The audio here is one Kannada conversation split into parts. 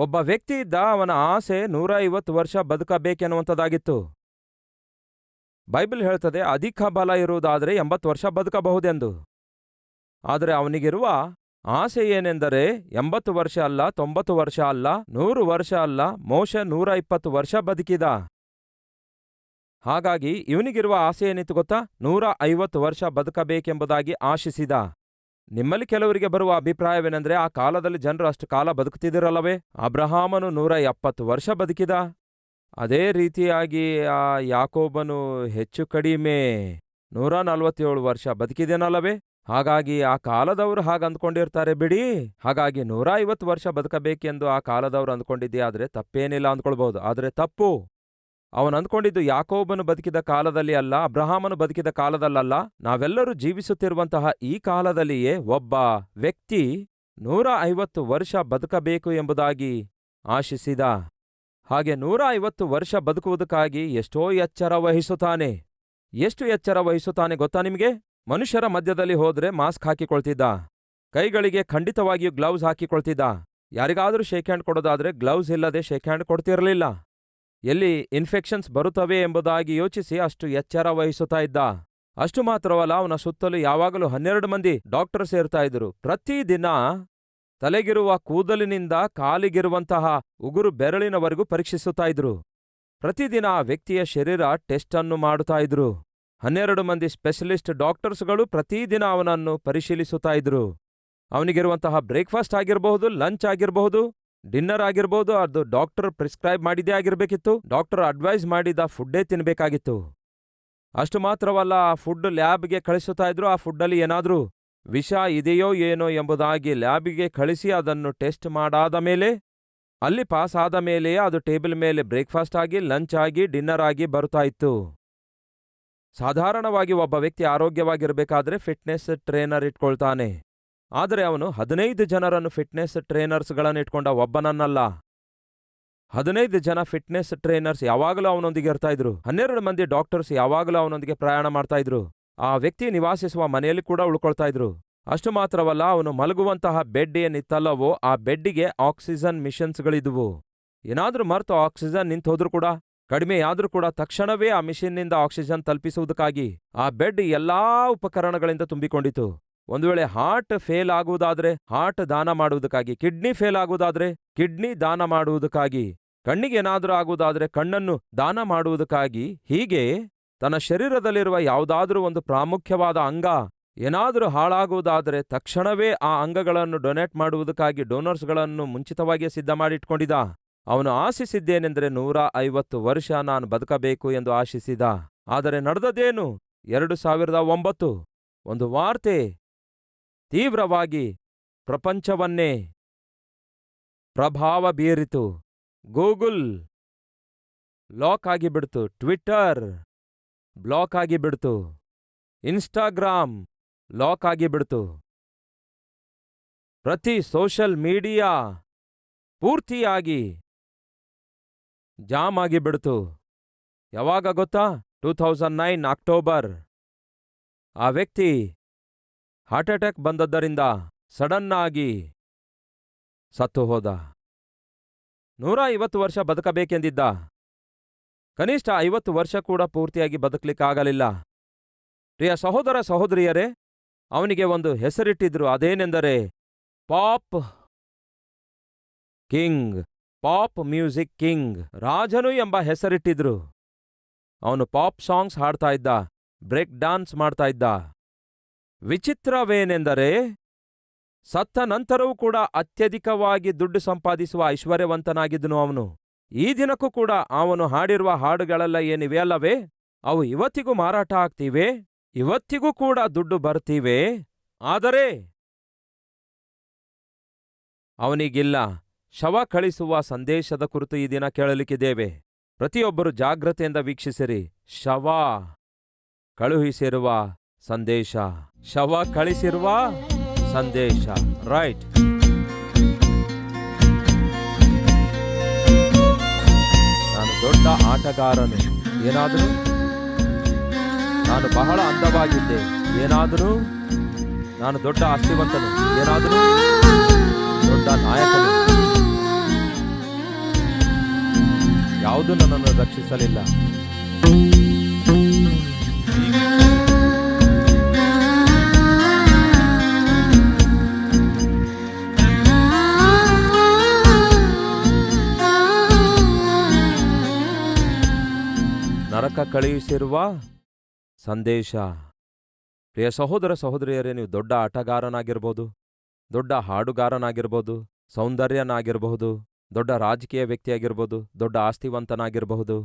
ಒಬ್ಬ ವ್ಯಕ್ತಿ ಇದ್ದ, ಅವನ ಆಸೆ 150 ವರ್ಷ ಬದುಕಬೇಕೆನ್ನುವಂಥದ್ದಾಗಿತ್ತು. ಬೈಬಲ್ ಹೇಳ್ತದೆ ಅಧಿಕ ಬಲ ಇರುವುದಾದರೆ 80 ವರ್ಷ ಬದುಕಬಹುದೆಂದು. ಆದರೆ ಅವನಿಗಿರುವ ಆಸೆ ಏನೆಂದರೆ 80 ವರ್ಷ ಅಲ್ಲ, 90 ವರ್ಷ ಅಲ್ಲ, 100 ವರ್ಷ ಅಲ್ಲ, ಮೋಶೆ 120 ವರ್ಷ ಬದುಕಿದ. ಹಾಗಾಗಿ ಇವನಿಗಿರುವ ಆಸೆ ಏನಿತ್ತು ಗೊತ್ತಾ? 150 ವರ್ಷ ಬದುಕಬೇಕೆಂಬುದಾಗಿ ಆಶಿಸಿದ. ನಿಮ್ಮಲ್ಲಿ ಕೆಲವರಿಗೆ ಬರುವ ಅಭಿಪ್ರಾಯವೇನೆಂದ್ರೆ, ಆ ಕಾಲದಲ್ಲಿ ಜನರು ಅಷ್ಟು ಕಾಲ ಬದುಕುತ್ತಿದ್ದಿರಲ್ಲವೇ? ಅಬ್ರಹಾಮನು 170 ವರ್ಷ ಬದುಕಿದ. ಅದೇ ರೀತಿಯಾಗಿ ಆ ಯಾಕೋಬನು ಹೆಚ್ಚು ಕಡಿಮೆ 147 ವರ್ಷ ಬದುಕಿದೇನಲ್ಲವೇ? ಹಾಗಾಗಿ ಆ ಕಾಲದವರು ಹಾಗಂದ್ಕೊಂಡಿರ್ತಾರೆ ಬಿಡಿ. ಹಾಗಾಗಿ 150 ವರ್ಷ ಬದುಕಬೇಕೆಂದು ಆ ಕಾಲದವರು ಅಂದ್ಕೊಂಡಿದ್ದೇ ಆದ್ರೆ ತಪ್ಪೇನಿಲ್ಲ ಅಂದ್ಕೊಳ್ಬಹುದು. ಆದರೆ ತಪ್ಪು. ಅವನು ಅಂದ್ಕೊಂಡಿದ್ದು ಯಾಕೋಬನು ಬದುಕಿದ ಕಾಲದಲ್ಲಿ ಅಲ್ಲ, ಅಬ್ರಹಾಮನು ಬದುಕಿದ ಕಾಲದಲ್ಲಲ್ಲ. ನಾವೆಲ್ಲರೂ ಜೀವಿಸುತ್ತಿರುವಂತಹ ಈ ಕಾಲದಲ್ಲಿಯೇ ಒಬ್ಬ ವ್ಯಕ್ತಿ 150 ವರ್ಷ ಬದುಕಬೇಕು ಎಂಬುದಾಗಿ ಆಶಿಸಿದ. ಹಾಗೆ 150 ವರ್ಷ ಬದುಕುವುದಕ್ಕಾಗಿ ಎಷ್ಟೋ ಎಚ್ಚರ ವಹಿಸುತ್ತಾನೆ. ಎಷ್ಟು ಎಚ್ಚರ ವಹಿಸುತ್ತಾನೆ ಗೊತ್ತಾ ನಿಮಗೆ? ಮನುಷ್ಯರ ಮಧ್ಯದಲ್ಲಿ ಹೋದ್ರೆ ಮಾಸ್ಕ್ ಹಾಕಿಕೊಳ್ತಿದ್ದ, ಕೈಗಳಿಗೆ ಖಂಡಿತವಾಗಿಯೂ ಗ್ಲೌಸ್ ಹಾಕಿಕೊಳ್ತಿದ್ದ. ಯಾರಿಗಾದರೂ ಶೇಕ್ ಹ್ಯಾಂಡ್ ಕೊಡೋದಾದ್ರೆ ಗ್ಲೌಸ್ ಇಲ್ಲದೆ ಶೇಕ್ ಹ್ಯಾಂಡ್ ಕೊಡ್ತಿರಲಿಲ್ಲ. ಎಲ್ಲಿ ಇನ್ಫೆಕ್ಷನ್ಸ್ ಬರುತ್ತವೆ ಎಂಬುದಾಗಿ ಯೋಚಿಸಿ ಅಷ್ಟು ಎಚ್ಚರ ವಹಿಸುತ್ತಾ ಇದ್ದ. ಅಷ್ಟು ಮಾತ್ರವಲ್ಲ, ಅವನ ಸುತ್ತಲೂ ಯಾವಾಗಲೂ 12 ಮಂದಿ ಡಾಕ್ಟರ್ಸ್ ಇರ್ತಾ ಇದ್ರು. ಪ್ರತಿದಿನ ತಲೆಗಿರುವ ಕೂದಲಿನಿಂದ ಕಾಲಿಗಿರುವಂತಹ ಉಗುರು ಬೆರಳಿನವರೆಗೂ ಪರೀಕ್ಷಿಸುತ್ತಾ ಇದ್ರು. ಪ್ರತಿದಿನ ಆ ವ್ಯಕ್ತಿಯ ಶರೀರ ಟೆಸ್ಟ್ ಅನ್ನು ಮಾಡುತ್ತಾ ಇದ್ರು. 12 ಮಂದಿ ಸ್ಪೆಷಲಿಸ್ಟ್ ಡಾಕ್ಟರ್ಸ್ಗಳು ಪ್ರತಿದಿನ ಅವನನ್ನು ಪರಿಶೀಲಿಸುತ್ತಾ ಇದ್ರು. ಅವನಿಗಿರುವಂತಹ ಬ್ರೇಕ್ಫಾಸ್ಟ್ ಆಗಿರಬಹುದು, ಲಂಚ್ ಆಗಿರಬಹುದು, ಡಿನ್ನರ್ ಆಗಿರಬಹುದು, ಅದು ಡಾಕ್ಟರ್ ಪ್ರಿಸ್ಕ್ರೈಬ್ ಮಾಡಿದ್ದೇ ಆಗಿರಬೇಕಿತ್ತು. ಡಾಕ್ಟರ್ ಅಡ್ವೈಸ್ ಮಾಡಿದ ಫುಡ್ಡೇ ತಿನ್ನಬೇಕಾಗಿತ್ತು. ಅಷ್ಟು ಮಾತ್ರವಲ್ಲ, ಆ ಫುಡ್ ಲ್ಯಾಬ್ಗೆ ಕಳಿಸುತ್ತಾ ಇದ್ರು. ಆ ಫುಡ್ಡಲ್ಲಿ ಏನಾದರೂ ವಿಷ ಇದೆಯೋ ಏನೋ ಎಂಬುದಾಗಿ ಲ್ಯಾಬಿಗೆ ಕಳಿಸಿ ಅದನ್ನು ಟೆಸ್ಟ್ ಮಾಡಾದ ಮೇಲೆ, ಅಲ್ಲಿ ಪಾಸ್ ಆದ ಮೇಲೆಯೇ ಅದು ಟೇಬಲ್ ಮೇಲೆ ಬ್ರೇಕ್ಫಾಸ್ಟ್ ಆಗಿ, ಲಂಚ್ ಆಗಿ, ಡಿನ್ನರ್ ಆಗಿ ಬರ್ತಾ ಇತ್ತು. ಸಾಧಾರಣವಾಗಿ ಒಬ್ಬ ವ್ಯಕ್ತಿ ಆರೋಗ್ಯವಾಗಿರಬೇಕಾದ್ರೆ ಫಿಟ್ನೆಸ್ ಟ್ರೇನರ್ ಇಟ್ಕೊಳ್ತಾನೆ. ಆದರೆ ಅವನು 15 ಜನರನ್ನು ಫಿಟ್ನೆಸ್ ಟ್ರೇನರ್ಸ್ಗಳನ್ನು ಇಟ್ಕೊಂಡ, ಒಬ್ಬನನ್ನಲ್ಲ. 15 ಜನ ಫಿಟ್ನೆಸ್ ಟ್ರೇನರ್ಸ್ ಯಾವಾಗಲೂ ಅವನೊಂದಿಗೆ ಇರ್ತಾ ಇದ್ರು. 12 ಮಂದಿ ಡಾಕ್ಟರ್ಸ್ ಯಾವಾಗಲೂ ಅವನೊಂದಿಗೆ ಪ್ರಯಾಣ ಮಾಡ್ತಾ ಇದ್ರು. ಆ ವ್ಯಕ್ತಿ ನಿವಾಸಿಸುವ ಮನೆಯಲ್ಲಿ ಕೂಡ ಉಳ್ಕೊಳ್ತಾ ಇದ್ರು. ಅಷ್ಟು ಮಾತ್ರವಲ್ಲ, ಅವನು ಮಲಗುವಂತಹ ಬೆಡ್ ಏನಿತ್ತಲ್ಲವೋ ಆ ಬೆಡ್ಡಿಗೆ ಆಕ್ಸಿಜನ್ ಮಿಷನ್ಸ್ಗಳಿದ್ವು. ಏನಾದ್ರೂ ಮರೆತು ಆಕ್ಸಿಜನ್ ನಿಂತು ಹೋದ್ರೂ ಕೂಡ, ಕಡಿಮೆಯಾದ್ರೂ ಕೂಡ ತಕ್ಷಣವೇ ಆ ಮಿಷನ್ನಿಂದ ಆಕ್ಸಿಜನ್ ತಲುಪಿಸುವುದಕ್ಕಾಗಿ ಆ ಬೆಡ್ ಎಲ್ಲಾ ಉಪಕರಣಗಳಿಂದ ತುಂಬಿಕೊಂಡಿತು. ಒಂದು ವೇಳೆ ಹಾರ್ಟ್ ಫೇಲ್ ಆಗುವುದಾದ್ರೆ ಹಾರ್ಟ್ ದಾನ ಮಾಡುವುದಕ್ಕಾಗಿ, ಕಿಡ್ನಿ ಫೇಲ್ ಆಗುವುದಾದ್ರೆ ಕಿಡ್ನಿ ದಾನ ಮಾಡುವುದಕ್ಕಾಗಿ, ಕಣ್ಣಿಗೇನಾದ್ರೂ ಆಗುವುದಾದ್ರೆ ಕಣ್ಣನ್ನು ದಾನ ಮಾಡುವುದಕ್ಕಾಗಿ, ಹೀಗೆ ತನ್ನ ಶರೀರದಲ್ಲಿರುವ ಯಾವುದಾದ್ರೂ ಒಂದು ಪ್ರಾಮುಖ್ಯವಾದ ಅಂಗ ಏನಾದರೂ ಹಾಳಾಗುವುದಾದರೆ ತಕ್ಷಣವೇ ಆ ಅಂಗಗಳನ್ನು ಡೊನೇಟ್ ಮಾಡುವುದಕ್ಕಾಗಿ ಡೋನರ್ಸ್ಗಳನ್ನು ಮುಂಚಿತವಾಗಿಯೇ ಸಿದ್ಧ ಮಾಡಿಟ್ಕೊಂಡಿದ್ದ. ಅವನು ಆಶಿಸಿದ್ದೇನೆಂದರೆ 150 ವರ್ಷ ನಾನು ಬದುಕಬೇಕು ಎಂದು ಆಶಿಸಿದ. ಆದರೆ ನಡೆದದ್ದೇನು? 2009 ಒಂದು ವಾರ್ತೆ ತೀವ್ರವಾಗಿ ಪ್ರಪಂಚವನ್ನೇ ಪ್ರಭಾವ ಬೀರಿತು. ಗೂಗಲ್ ಲಾಕ್ ಆಗಿಬಿಡ್ತು, ಟ್ವಿಟ್ಟರ್ ಬ್ಲಾಕ್ ಆಗಿಬಿಡ್ತು, ಇನ್ಸ್ಟಾಗ್ರಾಮ್ ಲಾಕ್ ಆಗಿಬಿಡ್ತು. ಪ್ರತಿ ಸೋಷಲ್ ಮೀಡಿಯಾ ಪೂರ್ತಿಯಾಗಿ ಜಾಮ್ ಆಗಿಬಿಡ್ತು. ಯಾವಾಗ ಗೊತ್ತಾ? 2009 ಅಕ್ಟೋಬರ್. ಆ ವ್ಯಕ್ತಿ ಹಾರ್ಟ್ ಅಟ್ಯಾಕ್ ಬಂದದ್ದರಿಂದ ಸಡನ್ ಆಗಿ ಸತ್ತು ಹೋದ. 150 ವರ್ಷ ಬದುಕಬೇಕೆಂದಿದ್ದ. ಕನಿಷ್ಠ 50 ವರ್ಷ ಕೂಡ ಪೂರ್ತಿಯಾಗಿ ಬದುಕಲಿಕ್ಕಾಗಲಿಲ್ಲ. ಪ್ರಿಯ ಸಹೋದರ ಸಹೋದರಿಯರೇ, ಅವನಿಗೆ ಒಂದು ಹೆಸರಿಟ್ಟಿದ್ರು. ಅದೇನೆಂದರೆ pop king, pop music king, ರಾಜನು ಎಂಬ ಹೆಸರಿಟ್ಟಿದ್ರು. ಅವನು ಪಾಪ್ ಸಾಂಗ್ಸ್ ಹಾಡ್ತಾ ಇದ್ದ, ಬ್ರೇಕ್ ಡಾನ್ಸ್ ಮಾಡ್ತಾ ಇದ್ದ. ವಿಚಿತ್ರವೇನೆಂದರೆ ಸತ್ತ ನಂತರವೂ ಕೂಡ ಅತ್ಯಧಿಕವಾಗಿ ದುಡ್ಡು ಸಂಪಾದಿಸುವ ಐಶ್ವರ್ಯವಂತನಾಗಿದ್ದನು ಅವನು. ಈ ದಿನಕ್ಕೂ ಕೂಡ ಅವನು ಹಾಡಿರುವ ಹಾಡುಗಳೆಲ್ಲ ಏನಿವೆ ಅಲ್ಲವೇ, ಅವು ಇವತ್ತಿಗೂ ಮಾರಾಟ ಆಗ್ತಿವೆ, ಇವತ್ತಿಗೂ ಕೂಡ ದುಡ್ಡು ಬರ್ತಿವೆ. ಆದರೆ ಅವನಿಗಿಲ್ಲ. ಶವ ಕಳಿಸುವ ಸಂದೇಶದ ಕುರಿತು ಈ ದಿನ ಕೇಳಲಿಕ್ಕಿದ್ದೇವೆ. ಪ್ರತಿಯೊಬ್ಬರು ಜಾಗ್ರತೆಯಿಂದ ವೀಕ್ಷಿಸಿರಿ. ಶವ ಕಳುಹಿಸಿರುವ ಸಂದೇಶ, ಶವ ಕಳಿಸಿರುವ ಸಂದೇಶ. ರೈಟ್. ನಾನು ದೊಡ್ಡ ಆಟಗಾರನು, ಏನಾದರೂ ನಾನು ಬಹಳ ಅಂದವಾಗಿದ್ದೆ, ಏನಾದರೂ ನಾನು ದೊಡ್ಡ ಆಸ್ತಿವಂತನು, ಏನಾದರೂ ದೊಡ್ಡ ನಾಯಕನು. ಯಾವುದೂ ನನ್ನನ್ನು ರಕ್ಷಿಸಲಿಲ್ಲ. ನರಕ ಕಳುಹಿಸಿರುವ ಸಂದೇಶ. ಪ್ರಿಯ ಸಹೋದರ ಸಹೋದರಿಯರೇ, ನೀವು ದೊಡ್ಡ ಆಟಗಾರನಾಗಿರ್ಬೋದು, ದೊಡ್ಡ ಹಾಡುಗಾರನಾಗಿರ್ಬೋದು, ಸೌಂದರ್ಯನಾಗಿರಬಹುದು, ದೊಡ್ಡ ರಾಜಕೀಯ ವ್ಯಕ್ತಿಯಾಗಿರ್ಬೋದು, ದೊಡ್ಡ ಆಸ್ತಿವಂತನಾಗಿರಬಹುದು.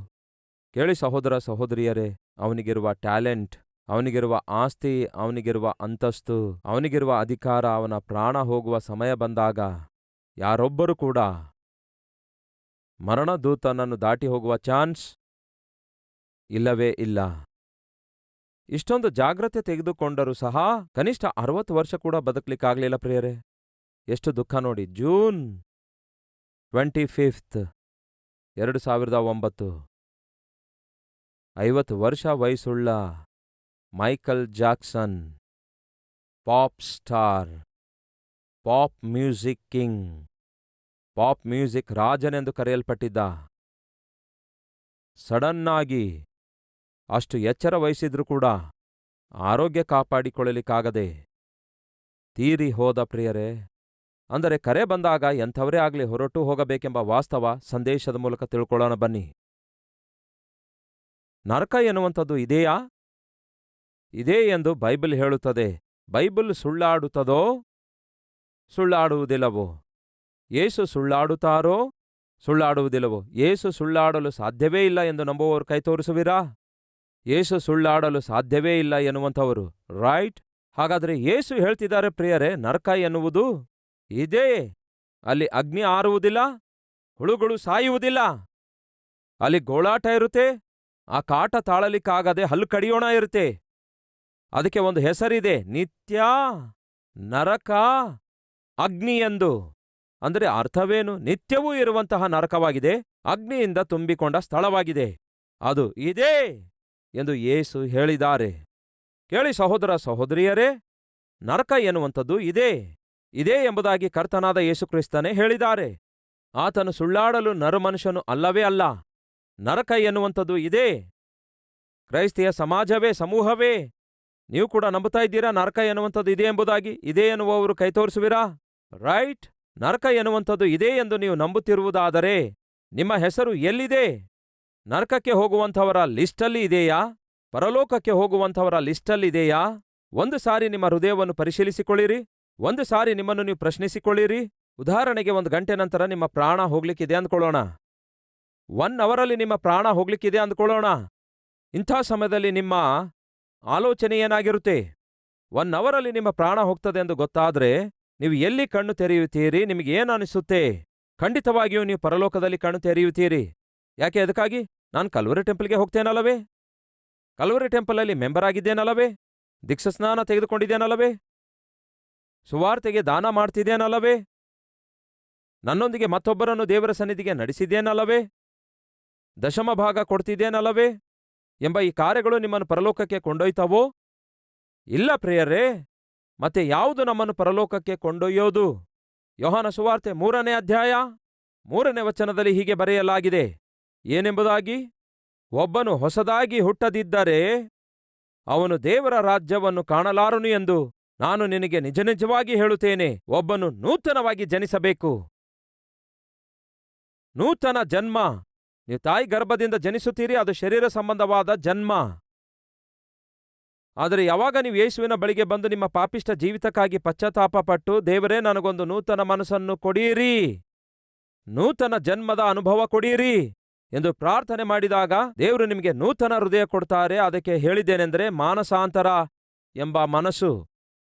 ಕೇಳಿ ಸಹೋದರ ಸಹೋದರಿಯರೇ, ಅವನಿಗಿರುವ ಟ್ಯಾಲೆಂಟ್, ಅವನಿಗಿರುವ ಆಸ್ತಿ, ಅವನಿಗಿರುವ ಅಂತಸ್ತು, ಅವನಿಗಿರುವ ಅಧಿಕಾರ, ಅವನ ಪ್ರಾಣ ಹೋಗುವ ಸಮಯ ಬಂದಾಗ ಯಾರೊಬ್ಬರೂ ಕೂಡ ಮರಣದೂತನನ್ನು ದಾಟಿ ಹೋಗುವ ಚಾನ್ಸ್ ಇಲ್ಲವೇ ಇಲ್ಲ. ಇಷ್ಟೊಂದು ಜಾಗ್ರತೆ ತೆಗೆದುಕೊಂಡರೂ ಸಹ ಕನಿಷ್ಠ 60 ವರ್ಷ ಕೂಡ ಬದುಕಲಿಕ್ಕಾಗಲಿಲ್ಲ ಪ್ರಿಯರೇ. ಎಷ್ಟು ದುಃಖ ನೋಡಿ. ಜೂನ್ 25, 2009, 50 ವರ್ಷ ವಯಸ್ಸುಳ್ಳ Michael Jackson, pop star, pop music king, pop music ರಾಜನೆಂದು ಕರೆಯಲ್ಪಟ್ಟಿದ್ದ, ಸಡನ್ನಾಗಿ ಅಷ್ಟು ಎಚ್ಚರ ವಹಿಸಿದ್ರೂ ಕೂಡ ಆರೋಗ್ಯ ಕಾಪಾಡಿಕೊಳ್ಳಲಿಕ್ಕಾಗದೆ ತೀರಿ ಹೋದ ಪ್ರಿಯರೇ. ಅಂದರೆ ಕರೆ ಬಂದಾಗ ಎಂಥವರೇ ಆಗಲಿ ಹೊರಟು ಹೋಗಬೇಕೆಂಬ ವಾಸ್ತವ ಸಂದೇಶದ ಮೂಲಕ ತಿಳ್ಕೊಳ್ಳೋಣ ಬನ್ನಿ. ನರಕ ಎನ್ನುವಂಥದ್ದು ಇದೆಯಾ? ಇದೇ ಎಂದು ಬೈಬಲ್ ಹೇಳುತ್ತದೆ. ಬೈಬಲ್ ಸುಳ್ಳಾಡುತ್ತದೋ? ಸುಳ್ಳಾಡುವುದಿಲ್ಲವೋ? ಯೇಸು ಸುಳ್ಳಾಡುತ್ತಾರೋ? ಸುಳ್ಳಾಡುವುದಿಲ್ಲವೋ? ಯೇಸು ಸುಳ್ಳಾಡಲು ಸಾಧ್ಯವೇ ಇಲ್ಲ ಎಂದು ನಂಬುವವರು ಕೈ ತೋರಿಸುವಿರಾ? ಯೇಸು ಸುಳ್ಳಾಡಲು ಸಾಧ್ಯವೇ ಇಲ್ಲ ಎನ್ನುವಂಥವರು, ರೈಟ್? ಹಾಗಾದರೆ ಯೇಸು ಹೇಳ್ತಿದ್ದಾರೆ ಪ್ರಿಯರೇ, ನರಕ ಎನ್ನುವುದು ಇದೇ. ಅಲ್ಲಿ ಅಗ್ನಿ ಆರುವುದಿಲ್ಲ, ಹುಳುಗಳು ಸಾಯುವುದಿಲ್ಲ, ಅಲ್ಲಿ ಗೋಳಾಟ ಇರುತ್ತೆ, ಆ ಕಾಟ ತಾಳಲಿಕ್ಕಾಗದೆ ಹಲ್ಲು ಕಡಿಯೋಣ ಇರುತ್ತೆ. ಅದಕ್ಕೆ ಒಂದು ಹೆಸರಿದೆ, ನಿತ್ಯ ನರಕ ಅಗ್ನಿ ಎಂದು. ಅಂದರೆ ಅರ್ಥವೇನು? ನಿತ್ಯವೂ ಇರುವಂತಹ ನರಕವಾಗಿದೆ, ಅಗ್ನಿಯಿಂದ ತುಂಬಿಕೊಂಡ ಸ್ಥಳವಾಗಿದೆ. ಅದು ಇದೇ ಎಂದು ಯೇಸು ಹೇಳಿದ್ದಾರೆ. ಕೇಳಿ ಸಹೋದರ ಸಹೋದರಿಯರೇ, ನರಕ ಎನ್ನುವಂಥದ್ದು ಇದೇ ಎಂಬುದಾಗಿ ಕರ್ತನಾದ ಯೇಸುಕ್ರಿಸ್ತನೇ ಹೇಳಿದ್ದಾರೆ. ಆತನು ಸುಳ್ಳಾಡಲು ನರಮನುಷ್ಯನು ಅಲ್ಲವೇ ಅಲ್ಲ. ನರಕ ಎನ್ನುವಂಥದ್ದು ಇದೇ. ಕ್ರೈಸ್ತಿಯ ಸಮಾಜವೇ, ಸಮೂಹವೇ, ನೀವು ಕೂಡ ನಂಬುತ್ತಾ ಇದ್ದೀರಾ ನರಕ ಎನ್ನುವಂಥದ್ದು ಇದೆ ಎಂಬುದಾಗಿ? ಇದೇ ಎನ್ನುವವರು ಕೈ ತೋರಿಸುವಿರಾ? ರೈಟ್? ನರಕ ಎನ್ನುವಂಥದ್ದು ಇದೆ ಎಂದು ನೀವು ನಂಬುತ್ತಿರುವುದಾದರೆ ನಿಮ್ಮ ಹೆಸರು ಎಲ್ಲಿದೆ? ನರಕಕ್ಕೆ ಹೋಗುವಂಥವರ ಲಿಸ್ಟಲ್ಲಿ ಇದೆಯಾ? ಪರಲೋಕಕ್ಕೆ ಹೋಗುವಂಥವರ ಲಿಸ್ಟಲ್ಲಿದೆಯಾ? ಒಂದು ಸಾರಿ ನಿಮ್ಮ ಹೃದಯವನ್ನು ಪರಿಶೀಲಿಸಿಕೊಳ್ಳಿರಿ. ಒಂದು ಸಾರಿ ನಿಮ್ಮನ್ನು ನೀವು ಪ್ರಶ್ನಿಸಿಕೊಳ್ಳಿರಿ. ಉದಾಹರಣೆಗೆ 1 ಗಂಟೆ ನಂತರ ನಿಮ್ಮ ಪ್ರಾಣ ಹೋಗ್ಲಿಕ್ಕಿದೆ ಅಂದ್ಕೊಳ್ಳೋಣ. 1 ಅವರಲ್ಲಿ ನಿಮ್ಮ ಪ್ರಾಣ ಹೋಗ್ಲಿಕ್ಕಿದೆ ಅಂದ್ಕೊಳ್ಳೋಣ. ಇಂಥ ಸಮಯದಲ್ಲಿ ನಿಮ್ಮ ಆಲೋಚನೆ ಏನಾಗಿರುತ್ತೆ? 1 ಅವರಲ್ಲಿ ನಿಮ್ಮ ಪ್ರಾಣ ಹೋಗ್ತದೆ ಎಂದು ಗೊತ್ತಾದ್ರೆ ನೀವು ಎಲ್ಲಿ ಕಣ್ಣು ತೆರೆಯುತ್ತೀರಿ? ನಿಮಗೆ ಏನು ಅನಿಸುತ್ತೆ? ಖಂಡಿತವಾಗಿಯೂ ನೀವು ಪರಲೋಕದಲ್ಲಿ ಕಣ್ಣು ತೆರೆಯುತ್ತೀರಿ. ಯಾಕೆ? ಅದಕ್ಕಾಗಿ ನಾನು ಕಲ್ವರಿ ಟೆಂಪಲ್ಗೆ ಹೋಗ್ತೇನಲ್ಲವೇ? Calvary ಟೆಂಪಲಲ್ಲಿ member ಆಗಿದ್ದೇನಲ್ಲವೇ? ದೀಕ್ಷಾಸ್ನಾನ ತೆಗೆದುಕೊಂಡಿದ್ದೇನಲ್ಲವೇ? ಸುವಾರ್ತೆಗೆ ದಾನ ಮಾಡ್ತಿದ್ದೇನಲ್ಲವೇ? ನನ್ನೊಂದಿಗೆ ಮತ್ತೊಬ್ಬರನ್ನು ದೇವರ ಸನ್ನಿಧಿಗೆ ನಡೆಸಿದ್ದೇನಲ್ಲವೇ? ದಶಮ ಭಾಗ ಕೊಡ್ತಿದ್ದೇನಲ್ಲವೇ? ಎಂಬ ಈ ಕಾರ್ಯಗಳು ನಿಮ್ಮನ್ನು ಪರಲೋಕಕ್ಕೆ ಕೊಂಡೊಯ್ತವೋ? ಇಲ್ಲ ಪ್ರಿಯರೇ. ಮತ್ತೆ ಯಾವುದು ನಮ್ಮನ್ನು ಪರಲೋಕಕ್ಕೆ ಕೊಂಡೊಯ್ಯೋದು? ಯೋಹಾನ ಸುವಾರ್ತೆ 3ನೇ ಅಧ್ಯಾಯ 3ನೇ ವಚನದಲ್ಲಿ ಹೀಗೆ ಬರೆಯಲಾಗಿದೆ. ಏನೆಂಬುದಾಗಿ? ಒಬ್ಬನು ಹೊಸದಾಗಿ ಹುಟ್ಟದಿದ್ದರೆ ಅವನು ದೇವರ ರಾಜ್ಯವನ್ನು ಕಾಣಲಾರನು ಎಂದು ನಾನು ನಿನಗೆ ನಿಜ ನಿಜವಾಗಿ ಹೇಳುತ್ತೇನೆ. ಒಬ್ಬನು ನೂತನವಾಗಿ ಜನಿಸಬೇಕು. ನೂತನ ಜನ್ಮ. ನೀವು ತಾಯಿ ಗರ್ಭದಿಂದ ಜನಿಸುತ್ತೀರಿ, ಅದು ಶರೀರ ಸಂಬಂಧವಾದ ಜನ್ಮ. ಆದರೆ ಯಾವಾಗ ನೀವು ಯೇಸುವಿನ ಬಳಿಗೆ ಬಂದು ನಿಮ್ಮ ಪಾಪಿಷ್ಟ ಜೀವಿತಕ್ಕಾಗಿ ಪಶ್ಚಾತ್ತಾಪಪಟ್ಟು, ದೇವರೇ ನನಗೊಂದು ನೂತನ ಮನಸ್ಸನ್ನು ಕೊಡಿಯಿರಿ, ನೂತನ ಜನ್ಮದ ಅನುಭವ ಕೊಡಿಯಿರಿ ಎಂದು ಪ್ರಾರ್ಥನೆ ಮಾಡಿದಾಗ ದೇವರು ನಿಮಗೆ ನೂತನ ಹೃದಯ ಕೊಡ್ತಾರೆ. ಅದಕ್ಕೆ ಹೇಳಿದ್ದೇನೆಂದರೆ ಮಾನಸಾಂತರ ಎಂಬ ಮನಸ್ಸು.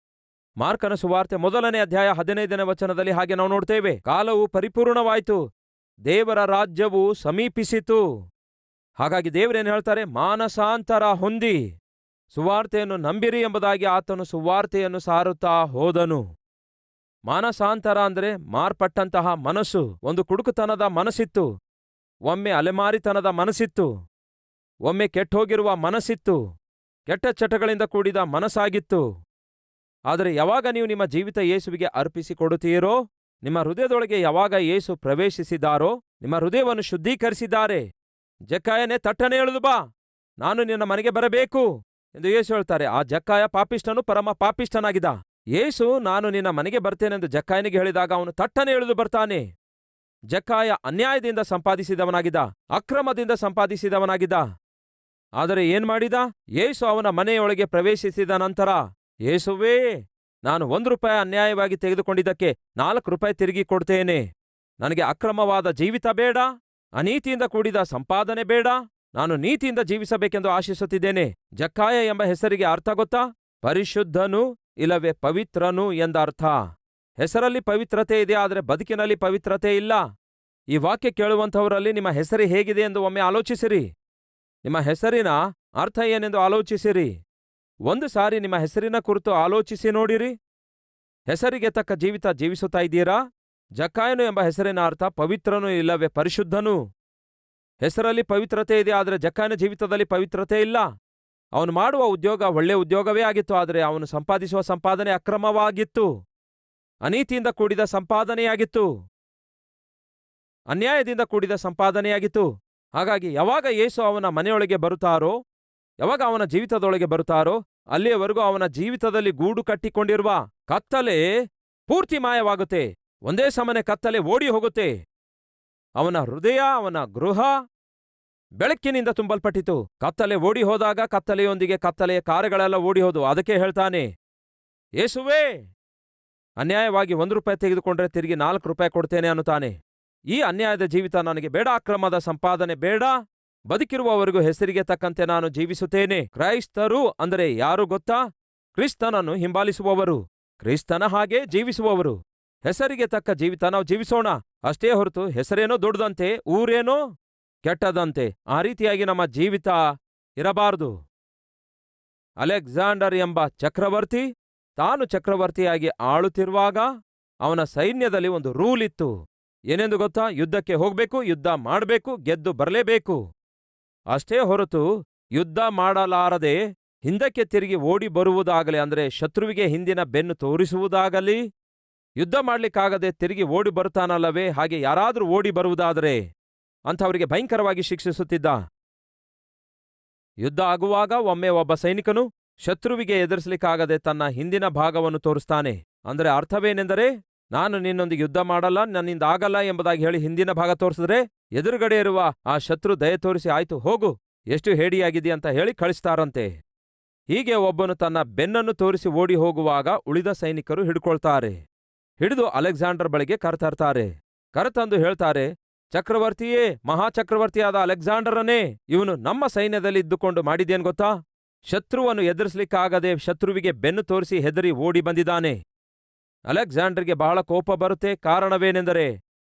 ಮಾರ್ಕನ ಸುವಾರ್ತೆ 1ನೇ ಅಧ್ಯಾಯ 15ನೇ ವಚನದಲ್ಲಿ ಹಾಗೆ ನಾವು ನೋಡ್ತೇವೆ. ಕಾಲವು ಪರಿಪೂರ್ಣವಾಯಿತು, ದೇವರ ರಾಜ್ಯವು ಸಮೀಪಿಸಿತು. ಹಾಗಾಗಿ ದೇವರೇನು ಹೇಳ್ತಾರೆ? ಮಾನಸಾಂತರ ಹೊಂದಿ ಸುವಾರ್ತೆಯನ್ನು ನಂಬಿರಿ ಎಂಬುದಾಗಿ ಆತನು ಸುವಾರ್ತೆಯನ್ನು ಸಾರುತ್ತಾ ಹೋದನು. ಮಾನಸಾಂತರ ಅಂದರೆ ಮಾರ್ಪಟ್ಟಂತಹ ಮನಸ್ಸು. ಒಂದು ಕುಡುಕುತನದ ಮನಸ್ಸಿತ್ತು, ಒಮ್ಮೆ ಅಲೆಮಾರಿತನದ ಮನಸ್ಸಿತ್ತು, ಒಮ್ಮೆ ಕೆಟ್ಟೋಗಿರುವ ಮನಸ್ಸಿತ್ತು, ಕೆಟ್ಟ ಚಟಗಳಿಂದ ಕೂಡಿದ ಮನಸ್ಸಾಗಿತ್ತು. ಆದರೆ ಯಾವಾಗ ನೀವು ನಿಮ್ಮ ಜೀವಿತ ಯೇಸುವಿಗೆ ಅರ್ಪಿಸಿಕೊಡುತ್ತೀರೋ, ನಿಮ್ಮ ಹೃದಯದೊಳಗೆ ಯಾವಾಗ ಯೇಸು ಪ್ರವೇಶಿಸಿದಾರೋ, ನಿಮ್ಮ ಹೃದಯವನ್ನು ಶುದ್ಧೀಕರಿಸಿದ್ದಾರೆ, ಜಕ್ಕಾಯನೇ ತಟ್ಟನೆ ಎಳೆದು ಬಾ, ನಾನು ನಿನ್ನ ಮನೆಗೆ ಬರಬೇಕು ಎಂದು ಯೇಸು ಹೇಳ್ತಾರೆ. ಆ ಜಕ್ಕಾಯ ಪಾಪಿಷ್ಠನು, ಪರಮ ಪಾಪಿಷ್ಠನಾಗಿದ್ದ. ಯೇಸು ನಾನು ನಿನ್ನ ಮನೆಗೆ ಬರ್ತೇನೆಂದು ಜಕ್ಕಾಯನಿಗೆ ಹೇಳಿದಾಗ ಅವನು ತಟ್ಟನೆ ಎಳೆದು ಬರ್ತಾನೆ. ಜಕ್ಕಾಯ ಅನ್ಯಾಯದಿಂದ ಸಂಪಾದಿಸಿದವನಾಗಿದ್ದ, ಅಕ್ರಮದಿಂದ ಸಂಪಾದಿಸಿದವನಾಗಿದ್ದ. ಆದರೆ ಏನ್ ಮಾಡಿದ? ಯೇಸು ಅವನ ಮನೆಯೊಳಗೆ ಪ್ರವೇಶಿಸಿದ ನಂತರ, ಯೇಸುವೇ, ನಾನು ₹1 ಅನ್ಯಾಯವಾಗಿ ತೆಗೆದುಕೊಂಡಿದ್ದಕ್ಕೆ ₹4 ತಿರುಗಿ ಕೊಡ್ತೇನೆ. ನನಗೆ ಅಕ್ರಮವಾದ ಜೀವಿತ ಬೇಡ, ಅನೀತಿಯಿಂದ ಕೂಡಿದ ಸಂಪಾದನೆ ಬೇಡ, ನಾನು ನೀತಿಯಿಂದ ಜೀವಿಸಬೇಕೆಂದು ಆಶಿಸುತ್ತಿದ್ದೇನೆ. ಜಕ್ಕಾಯ ಎಂಬ ಹೆಸರಿಗೆ ಅರ್ಥ ಗೊತ್ತಾ? ಪರಿಶುದ್ಧನು ಇಲ್ಲವೇ ಪವಿತ್ರನು ಎಂದ ಅರ್ಥ. ಹೆಸರಲ್ಲಿ ಪವಿತ್ರತೆ ಇದೆ, ಆದರೆ ಬದುಕಿನಲ್ಲಿ ಪವಿತ್ರತೆ ಇಲ್ಲ. ಈ ವಾಕ್ಯ ಕೇಳುವಂಥವರಲ್ಲಿ ನಿಮ್ಮ ಹೆಸರು ಹೇಗಿದೆ ಎಂದು ಒಮ್ಮೆ ಆಲೋಚಿಸಿರಿ. ನಿಮ್ಮ ಹೆಸರಿನ ಅರ್ಥ ಏನೆಂದು ಆಲೋಚಿಸಿರಿ. ಒಂದು ಸಾರಿ ನಿಮ್ಮ ಹೆಸರಿನ ಕುರಿತು ಆಲೋಚಿಸಿ ನೋಡಿರಿ. ಹೆಸರಿಗೆ ತಕ್ಕ ಜೀವಿತ ಜೀವಿಸುತ್ತಾ ಇದ್ದೀರಾ? ಜಕ್ಕಾಯನು ಎಂಬ ಹೆಸರಿನ ಅರ್ಥ ಪವಿತ್ರನು ಇಲ್ಲವೇ ಪರಿಶುದ್ಧನು. ಹೆಸರಲ್ಲಿ ಪವಿತ್ರತೆ ಇದೆ, ಆದರೆ ಜಕ್ಕಾಯನ ಜೀವಿತದಲ್ಲಿ ಪವಿತ್ರತೆ ಇಲ್ಲ. ಅವನು ಮಾಡುವ ಉದ್ಯೋಗ ಒಳ್ಳೆ ಉದ್ಯೋಗವೇ ಆಗಿತ್ತು, ಆದರೆ ಅವನು ಸಂಪಾದಿಸುವ ಸಂಪಾದನೆ ಅಕ್ರಮವಾಗಿತ್ತು, ಅನೀತಿಯಿಂದ ಕೂಡಿದ ಸಂಪಾದನೆಯಾಗಿತ್ತು, ಅನ್ಯಾಯದಿಂದ ಕೂಡಿದ ಸಂಪಾದನೆಯಾಗಿತ್ತು. ಹಾಗಾಗಿ ಯಾವಾಗ ಯೇಸು ಅವನ ಮನೆಯೊಳಗೆ ಬರುತ್ತಾರೋ, ಯಾವಾಗ ಅವನ ಜೀವಿತದೊಳಗೆ ಬರುತ್ತಾರೋ, ಅಲ್ಲಿಯವರೆಗೂ ಅವನ ಜೀವಿತದಲ್ಲಿ ಗೂಡು ಕಟ್ಟಿಕೊಂಡಿರುವ ಕತ್ತಲೆ ಪೂರ್ತಿ ಮಾಯವಾಗುತ್ತೆ. ಒಂದೇ ಸಮನೆ ಕತ್ತಲೆ ಓಡಿ ಹೋಗುತ್ತೆ. ಅವನ ಹೃದಯ, ಅವನ ಗೃಹ ಬೆಳಕಿನಿಂದ ತುಂಬಲ್ಪಟ್ಟಿತು. ಕತ್ತಲೆ ಓಡಿ ಹೋದಾಗ ಕತ್ತಲೆಯೊಂದಿಗೆ ಕತ್ತಲೆಯ ಕಾರ್ಯಗಳೆಲ್ಲ ಓಡಿ ಹೋದು. ಅದಕ್ಕೆ ಹೇಳ್ತಾನೆ, ಯೇಸುವೇ, ಅನ್ಯಾಯವಾಗಿ ₹1 ತೆಗೆದುಕೊಂಡ್ರೆ ತಿರುಗಿ ₹4 ಕೊಡ್ತೇನೆ ಅನ್ನುತ್ತಾನೆ. ಈ ಅನ್ಯಾಯದ ಜೀವಿತ ನನಗೆ ಬೇಡ, ಅಕ್ರಮದ ಸಂಪಾದನೆ ಬೇಡ. ಬದುಕಿರುವವರೆಗೂ ಹೆಸರಿಗೆ ತಕ್ಕಂತೆ ನಾನು ಜೀವಿಸುತ್ತೇನೆ. ಕ್ರೈಸ್ತರು ಅಂದರೆ ಯಾರು ಗೊತ್ತಾ? ಕ್ರಿಸ್ತನನ್ನು ಹಿಂಬಾಲಿಸುವವರು, ಕ್ರಿಸ್ತನ ಹಾಗೆ ಜೀವಿಸುವವರು. ಹೆಸರಿಗೆ ತಕ್ಕ ಜೀವಿತ ನಾವು ಜೀವಿಸೋಣ, ಅಷ್ಟೇ ಹೊರತು ಹೆಸರೇನೋ ದೊಡ್ಡದಂತೆ, ಊರೇನೋ ಕೆಟ್ಟದಂತೆ ಆ ರೀತಿಯಾಗಿ ನಮ್ಮ ಜೀವಿತ ಇರಬಾರದು. ಅಲೆಕ್ಸಾಂಡರ್ ಎಂಬ ಚಕ್ರವರ್ತಿ ತಾನು ಚಕ್ರವರ್ತಿಯಾಗಿ ಆಳುತ್ತಿರುವಾಗ ಅವನ ಸೈನ್ಯದಲ್ಲಿ ಒಂದು ರೂಲ್ ಇತ್ತು. ಏನೆಂದು ಗೊತ್ತಾ? ಯುದ್ಧಕ್ಕೆ ಹೋಗ್ಬೇಕು, ಯುದ್ಧ ಮಾಡಬೇಕು, ಗೆದ್ದು ಬರಲೇಬೇಕು. ಅಷ್ಟೇ ಹೊರತು ಯುದ್ಧ ಮಾಡಲಾರದೆ ಹಿಂದಕ್ಕೆ ತಿರುಗಿ ಓಡಿ ಬರುವುದಾಗಲಿ, ಅಂದರೆ ಶತ್ರುವಿಗೆ ಹಿಂದಿನ ಬೆನ್ನು ತೋರಿಸುವುದಾಗಲಿ, ಯುದ್ಧ ಮಾಡ್ಲಿಕ್ಕಾಗದೆ ತಿರುಗಿ ಓಡಿ ಬರುತ್ತಾನಲ್ಲವೇ, ಹಾಗೆ ಯಾರಾದರೂ ಓಡಿ ಬರುವುದಾದರೆ ಅಂಥವರಿಗೆ ಭಯಂಕರವಾಗಿ ಶಿಕ್ಷಿಸುತ್ತಿದ್ದ. ಯುದ್ಧ ಆಗುವಾಗ ಒಮ್ಮೆ ಒಬ್ಬ ಸೈನಿಕನು ಶತ್ರುವಿಗೆ ಎದುರಿಸಲಿಕ್ಕಾಗದೆ ತನ್ನ ಹಿಂದಿನ ಭಾಗವನ್ನು ತೋರಿಸ್ತಾನೆ. ಅಂದರೆ ಅರ್ಥವೇನೆಂದರೆ, ನಾನು ನಿನ್ನೊಂದಿಗೆ ಯುದ್ಧ ಮಾಡಲ್ಲ, ನನ್ನಿಂದ ಆಗಲ್ಲ ಎಂಬುದಾಗಿ ಹೇಳಿ ಹಿಂದಿನ ಭಾಗ ತೋರಿಸಿದ್ರೆ ಎದುರುಗಡೆ ಇರುವ ಆ ಶತ್ರು ದಯೆ ತೋರಿಸಿ ಆಯ್ತು ಹೋಗು, ಎಷ್ಟು ಹೇಡಿಯಾಗಿದೆಯಂತ ಹೇಳಿ ಕಳಿಸ್ತಾರಂತೆ. ಹೀಗೆ ಒಬ್ಬನು ತನ್ನ ಬೆನ್ನನ್ನು ತೋರಿಸಿ ಓಡಿ ಹೋಗುವಾಗ ಉಳಿದ ಸೈನಿಕರು ಹಿಡ್ಕೊಳ್ತಾರೆ. ಹಿಡಿದು ಅಲೆಕ್ಸಾಂಡರ್ ಬಳಿಗೆ ಕರೆತರ್ತಾರೆ. ಕರೆತಂದು ಹೇಳ್ತಾರೆ, ಚಕ್ರವರ್ತಿಯೇ, ಮಹಾಚಕ್ರವರ್ತಿಯಾದ ಅಲೆಕ್ಸಾಂಡರನೇ, ಇವನು ನಮ್ಮ ಸೈನ್ಯದಲ್ಲಿ ಇದ್ದುಕೊಂಡು ಮಾಡಿದೇನ್ ಗೊತ್ತಾ? ಶತ್ರುವನ್ನು ಎದುರಿಸಲಿಕ್ಕಾಗದೆ ಶತ್ರುವಿಗೆ ಬೆನ್ನು ತೋರಿಸಿ ಹೆದರಿ ಓಡಿ ಬಂದಿದ್ದಾನೆ. ಅಲೆಕ್ಸಾಂಡರ್ಗೆ ಬಹಳ ಕೋಪ ಬರುತ್ತೆ. ಕಾರಣವೇನೆಂದರೆ,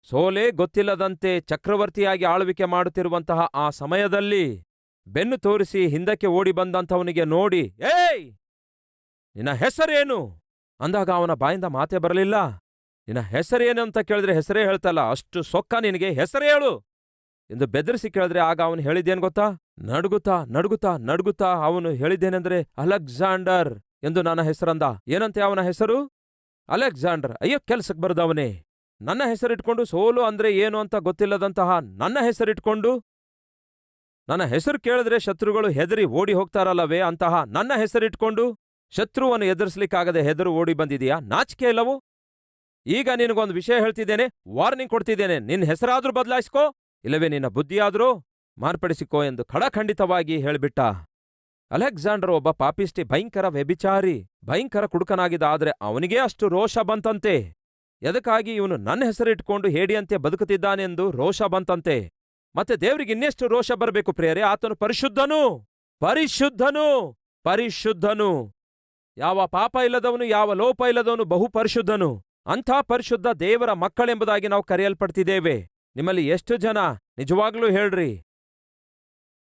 ಸೋಲೇ ಗೊತ್ತಿಲ್ಲದಂತೆ ಚಕ್ರವರ್ತಿಯಾಗಿ ಆಳ್ವಿಕೆ ಮಾಡುತ್ತಿರುವಂತಹ ಆ ಸಮಯದಲ್ಲಿ ಬೆನ್ನು ತೋರಿಸಿ ಹಿಂದಕ್ಕೆ ಓಡಿ ಬಂದಂಥವನಿಗೆ ನೋಡಿ, ಏಯ್, ನಿನ್ನ ಹೆಸರೇನು ಅಂದಾಗ ಅವನ ಬಾಯಿಂದ ಮಾತೇ ಬರಲಿಲ್ಲ. ನಿನ್ನ ಹೆಸರೇನು ಅಂತ ಕೇಳಿದ್ರೆ ಹೆಸರೇ ಹೇಳ್ತಲ್ಲ, ಅಷ್ಟು ಸೊಕ್ಕ ನಿನಗೆ, ಹೆಸರೇ ಹೇಳು ಎಂದು ಬೆದರಿಸಿ ಕೇಳಿದ್ರೆ ಆಗ ಅವನು ಹೇಳಿದ್ದೇನು ಗೊತ್ತಾ? ನಡುಗುತ್ತಾ ನಡುಗುತ್ತಾ ನಡುಗುತ್ತಾ ಅವನು ಹೇಳಿದ್ದೇನೆಂದ್ರೆ, ಅಲೆಕ್ಸಾಂಡರ್ ಎಂದು ನನ್ನ ಹೆಸರಂದ. ಏನಂತೆ ಅವನ ಹೆಸರು? ಅಲೆಕ್ಸಾಂಡರ್. ಅಯ್ಯೋ, ಕೆಲ್ಸಕ್ಕೆ ಬರದವನೇ, ನನ್ನ ಹೆಸರಿಟ್ಕೊಂಡು ಸೋಲು ಅಂದ್ರೆ ಏನು ಅಂತ ಗೊತ್ತಿಲ್ಲದಂತಹ ನನ್ನ ಹೆಸರಿಟ್ಕೊಂಡು, ನನ್ನ ಹೆಸರು ಕೇಳಿದ್ರೆ ಶತ್ರುಗಳು ಹೆದರಿ ಓಡಿ ಹೋಗ್ತಾರಲ್ಲವೇ, ಅಂತಹ ನನ್ನ ಹೆಸರಿಟ್ಕೊಂಡು ಶತ್ರುವನ್ನು ಎದುರಿಸಲಿಕ್ಕಾಗದೆ ಹೆದರು ಓಡಿ ಬಂದಿದೀಯಾ? ನಾಚಿಕೆ ಇಲ್ಲವೋ? ಈಗ ನಿನಗೊಂದು ವಿಷಯ ಹೇಳ್ತಿದ್ದೇನೆ, ವಾರ್ನಿಂಗ್ ಕೊಡ್ತಿದ್ದೇನೆ. ನಿನ್ನ ಹೆಸರಾದ್ರೂ ಬದಲಾಯಿಸ್ಕೋ, ಇಲ್ಲವೇ ನಿನ್ನ ಬುದ್ಧಿಯಾದ್ರೂ ಮಾರ್ಪಡಿಸಿಕೋ ಎಂದು ಖಡಖಂಡಿತವಾಗಿ ಹೇಳಿಬಿಟ್ಟ. ಅಲೆಕ್ಸಾಂಡರ್ ಒಬ್ಬ ಪಾಪಿಷ್ಟಿ, ಭಯಂಕರ ವ್ಯಭಿಚಾರಿ, ಭಯಂಕರ ಕುಡುಕನಾಗಿದ್ದ. ಆದರೆ ಅವನಿಗೇ ಅಷ್ಟು ರೋಷ ಬಂತಂತೆ. ಎದಕ್ಕಾಗಿ? ಇವನು ನನ್ನ ಹೆಸರಿಟ್ಕೊಂಡು ಹೇಡಿಯಂತೆ ಬದುಕುತ್ತಿದ್ದಾನೆಂದು ರೋಷ ಬಂತಂತೆ. ಮತ್ತೆ ದೇವರಿಗೆ ಇನ್ನೆಷ್ಟು ರೋಷ ಬರಬೇಕು ಪ್ರಿಯರೇ? ಆತನು ಪರಿಶುದ್ಧನು, ಪರಿಶುದ್ಧನು, ಪರಿಶುದ್ಧನು. ಯಾವ ಪಾಪ ಇಲ್ಲದವನು, ಯಾವ ಲೋಪ ಇಲ್ಲದವನು, ಬಹು ಪರಿಶುದ್ಧನು. ಅಂಥ ಪರಿಶುದ್ಧ ದೇವರ ಮಕ್ಕಳೆಂಬುದಾಗಿ ನಾವು ಕರೆಯಲ್ಪಡ್ತಿದ್ದೇವೆ. ನಿಮ್ಮಲ್ಲಿ ಎಷ್ಟು ಜನ ನಿಜವಾಗ್ಲೂ ಹೇಳ್ರಿ,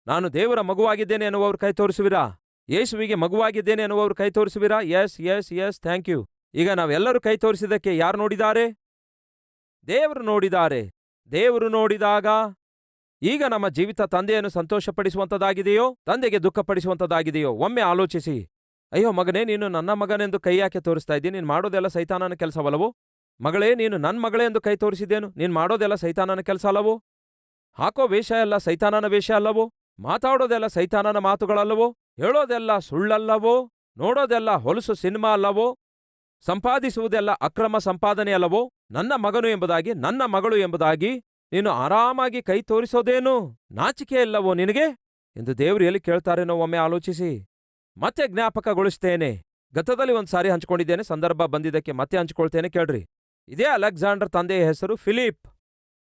ನಾನು ದೇವರ ಮಗುವಾಗಿದ್ದೇನೆ ಎನ್ನುವವರು ಕೈ ತೋರಿಸುವಿರಾ? ಯೇಸುವಿಗೆ ಮಗುವಾಗಿದ್ದೇನೆ ಎನ್ನುವವರು ಕೈ ತೋರಿಸುವಿರಾ? Yes yes yes, thank you. ಈಗ ನಾವೆಲ್ಲರೂ ಕೈ ತೋರಿಸಿದ್ದಕ್ಕೆ ಯಾರು ನೋಡಿದ್ದಾರೆ? ದೇವರು ನೋಡಿದ್ದಾರೆ. ದೇವರು ನೋಡಿದಾಗ ಈಗ ನಮ್ಮ ಜೀವಿತ ತಂದೆಯನ್ನು ಸಂತೋಷಪಡಿಸುವಂಥದ್ದಾಗಿದೆಯೋ, ತಂದೆಗೆ ದುಃಖಪಡಿಸುವಂಥದ್ದಾಗಿದೆಯೋ? ಒಮ್ಮೆ ಆಲೋಚಿಸಿ. ಅಯ್ಯೋ ಮಗನೇ, ನೀನು ನನ್ನ ಮಗನೆಂದು ಕೈ ಯಾಕೆ ತೋರಿಸ್ತಾ ಇದ್ದೀನಿ? ನೀನು ಮಾಡೋದೆಲ್ಲ ಸೈತಾನನ ಕೆಲಸವಲ್ಲವೋ? ಮಗಳೇ, ನೀನು ನನ್ನ ಮಗಳೇ ಎಂದು ಕೈ ತೋರಿಸಿದ್ದೇನು? ನೀನು ಮಾಡೋದೆಲ್ಲ ಸೈತಾನನ ಕೆಲಸ ಅಲ್ಲವೋ? ಹಾಕೋ ವೇಷ ಎಲ್ಲ ಸೈತಾನನ ವೇಷ ಅಲ್ಲವೋ? ಮಾತಾಡೋದೆಲ್ಲ ಸೈತಾನನ ಮಾತುಗಳಲ್ಲವೋ? ಹೇಳೋದೆಲ್ಲ ಸುಳ್ಳಲ್ಲವೋ? ನೋಡೋದೆಲ್ಲ ಹೊಲಸು ಸಿನಿಮಾ ಅಲ್ಲವೋ? ಸಂಪಾದಿಸುವುದೆಲ್ಲ ಅಕ್ರಮ ಸಂಪಾದನೆ ಅಲ್ಲವೋ? ನನ್ನ ಮಗನು ಎಂಬುದಾಗಿ, ನನ್ನ ಮಗಳು ಎಂಬುದಾಗಿ ನೀನು ಆರಾಮಾಗಿ ಕೈ ತೋರಿಸೋದೇನು? ನಾಚಿಕೆ ಇಲ್ಲವೋ ನಿನಗೆ ಎಂದು ದೇವರು ಎಲ್ಲಿ ಕೇಳ್ತಾರೇನೋ ಒಮ್ಮೆ ಆಲೋಚಿಸಿ. ಮತ್ತೆ ಜ್ಞಾಪಕಗೊಳಿಸ್ತೇನೆ. ಗತದಲ್ಲಿ ಒಂದ್ಸಾರಿ ಹಂಚಿಕೊಂಡಿದ್ದೇನೆ, ಸಂದರ್ಭ ಬಂದಿದ್ದಕ್ಕೆ ಮತ್ತೆ ಹಂಚಿಕೊಳ್ತೇನೆ, ಕೇಳ್ರಿ. ಇದೇ ಅಲೆಕ್ಸಾಂಡರ್ ತಂದೆಯ ಹೆಸರು ಫಿಲಿಪ್.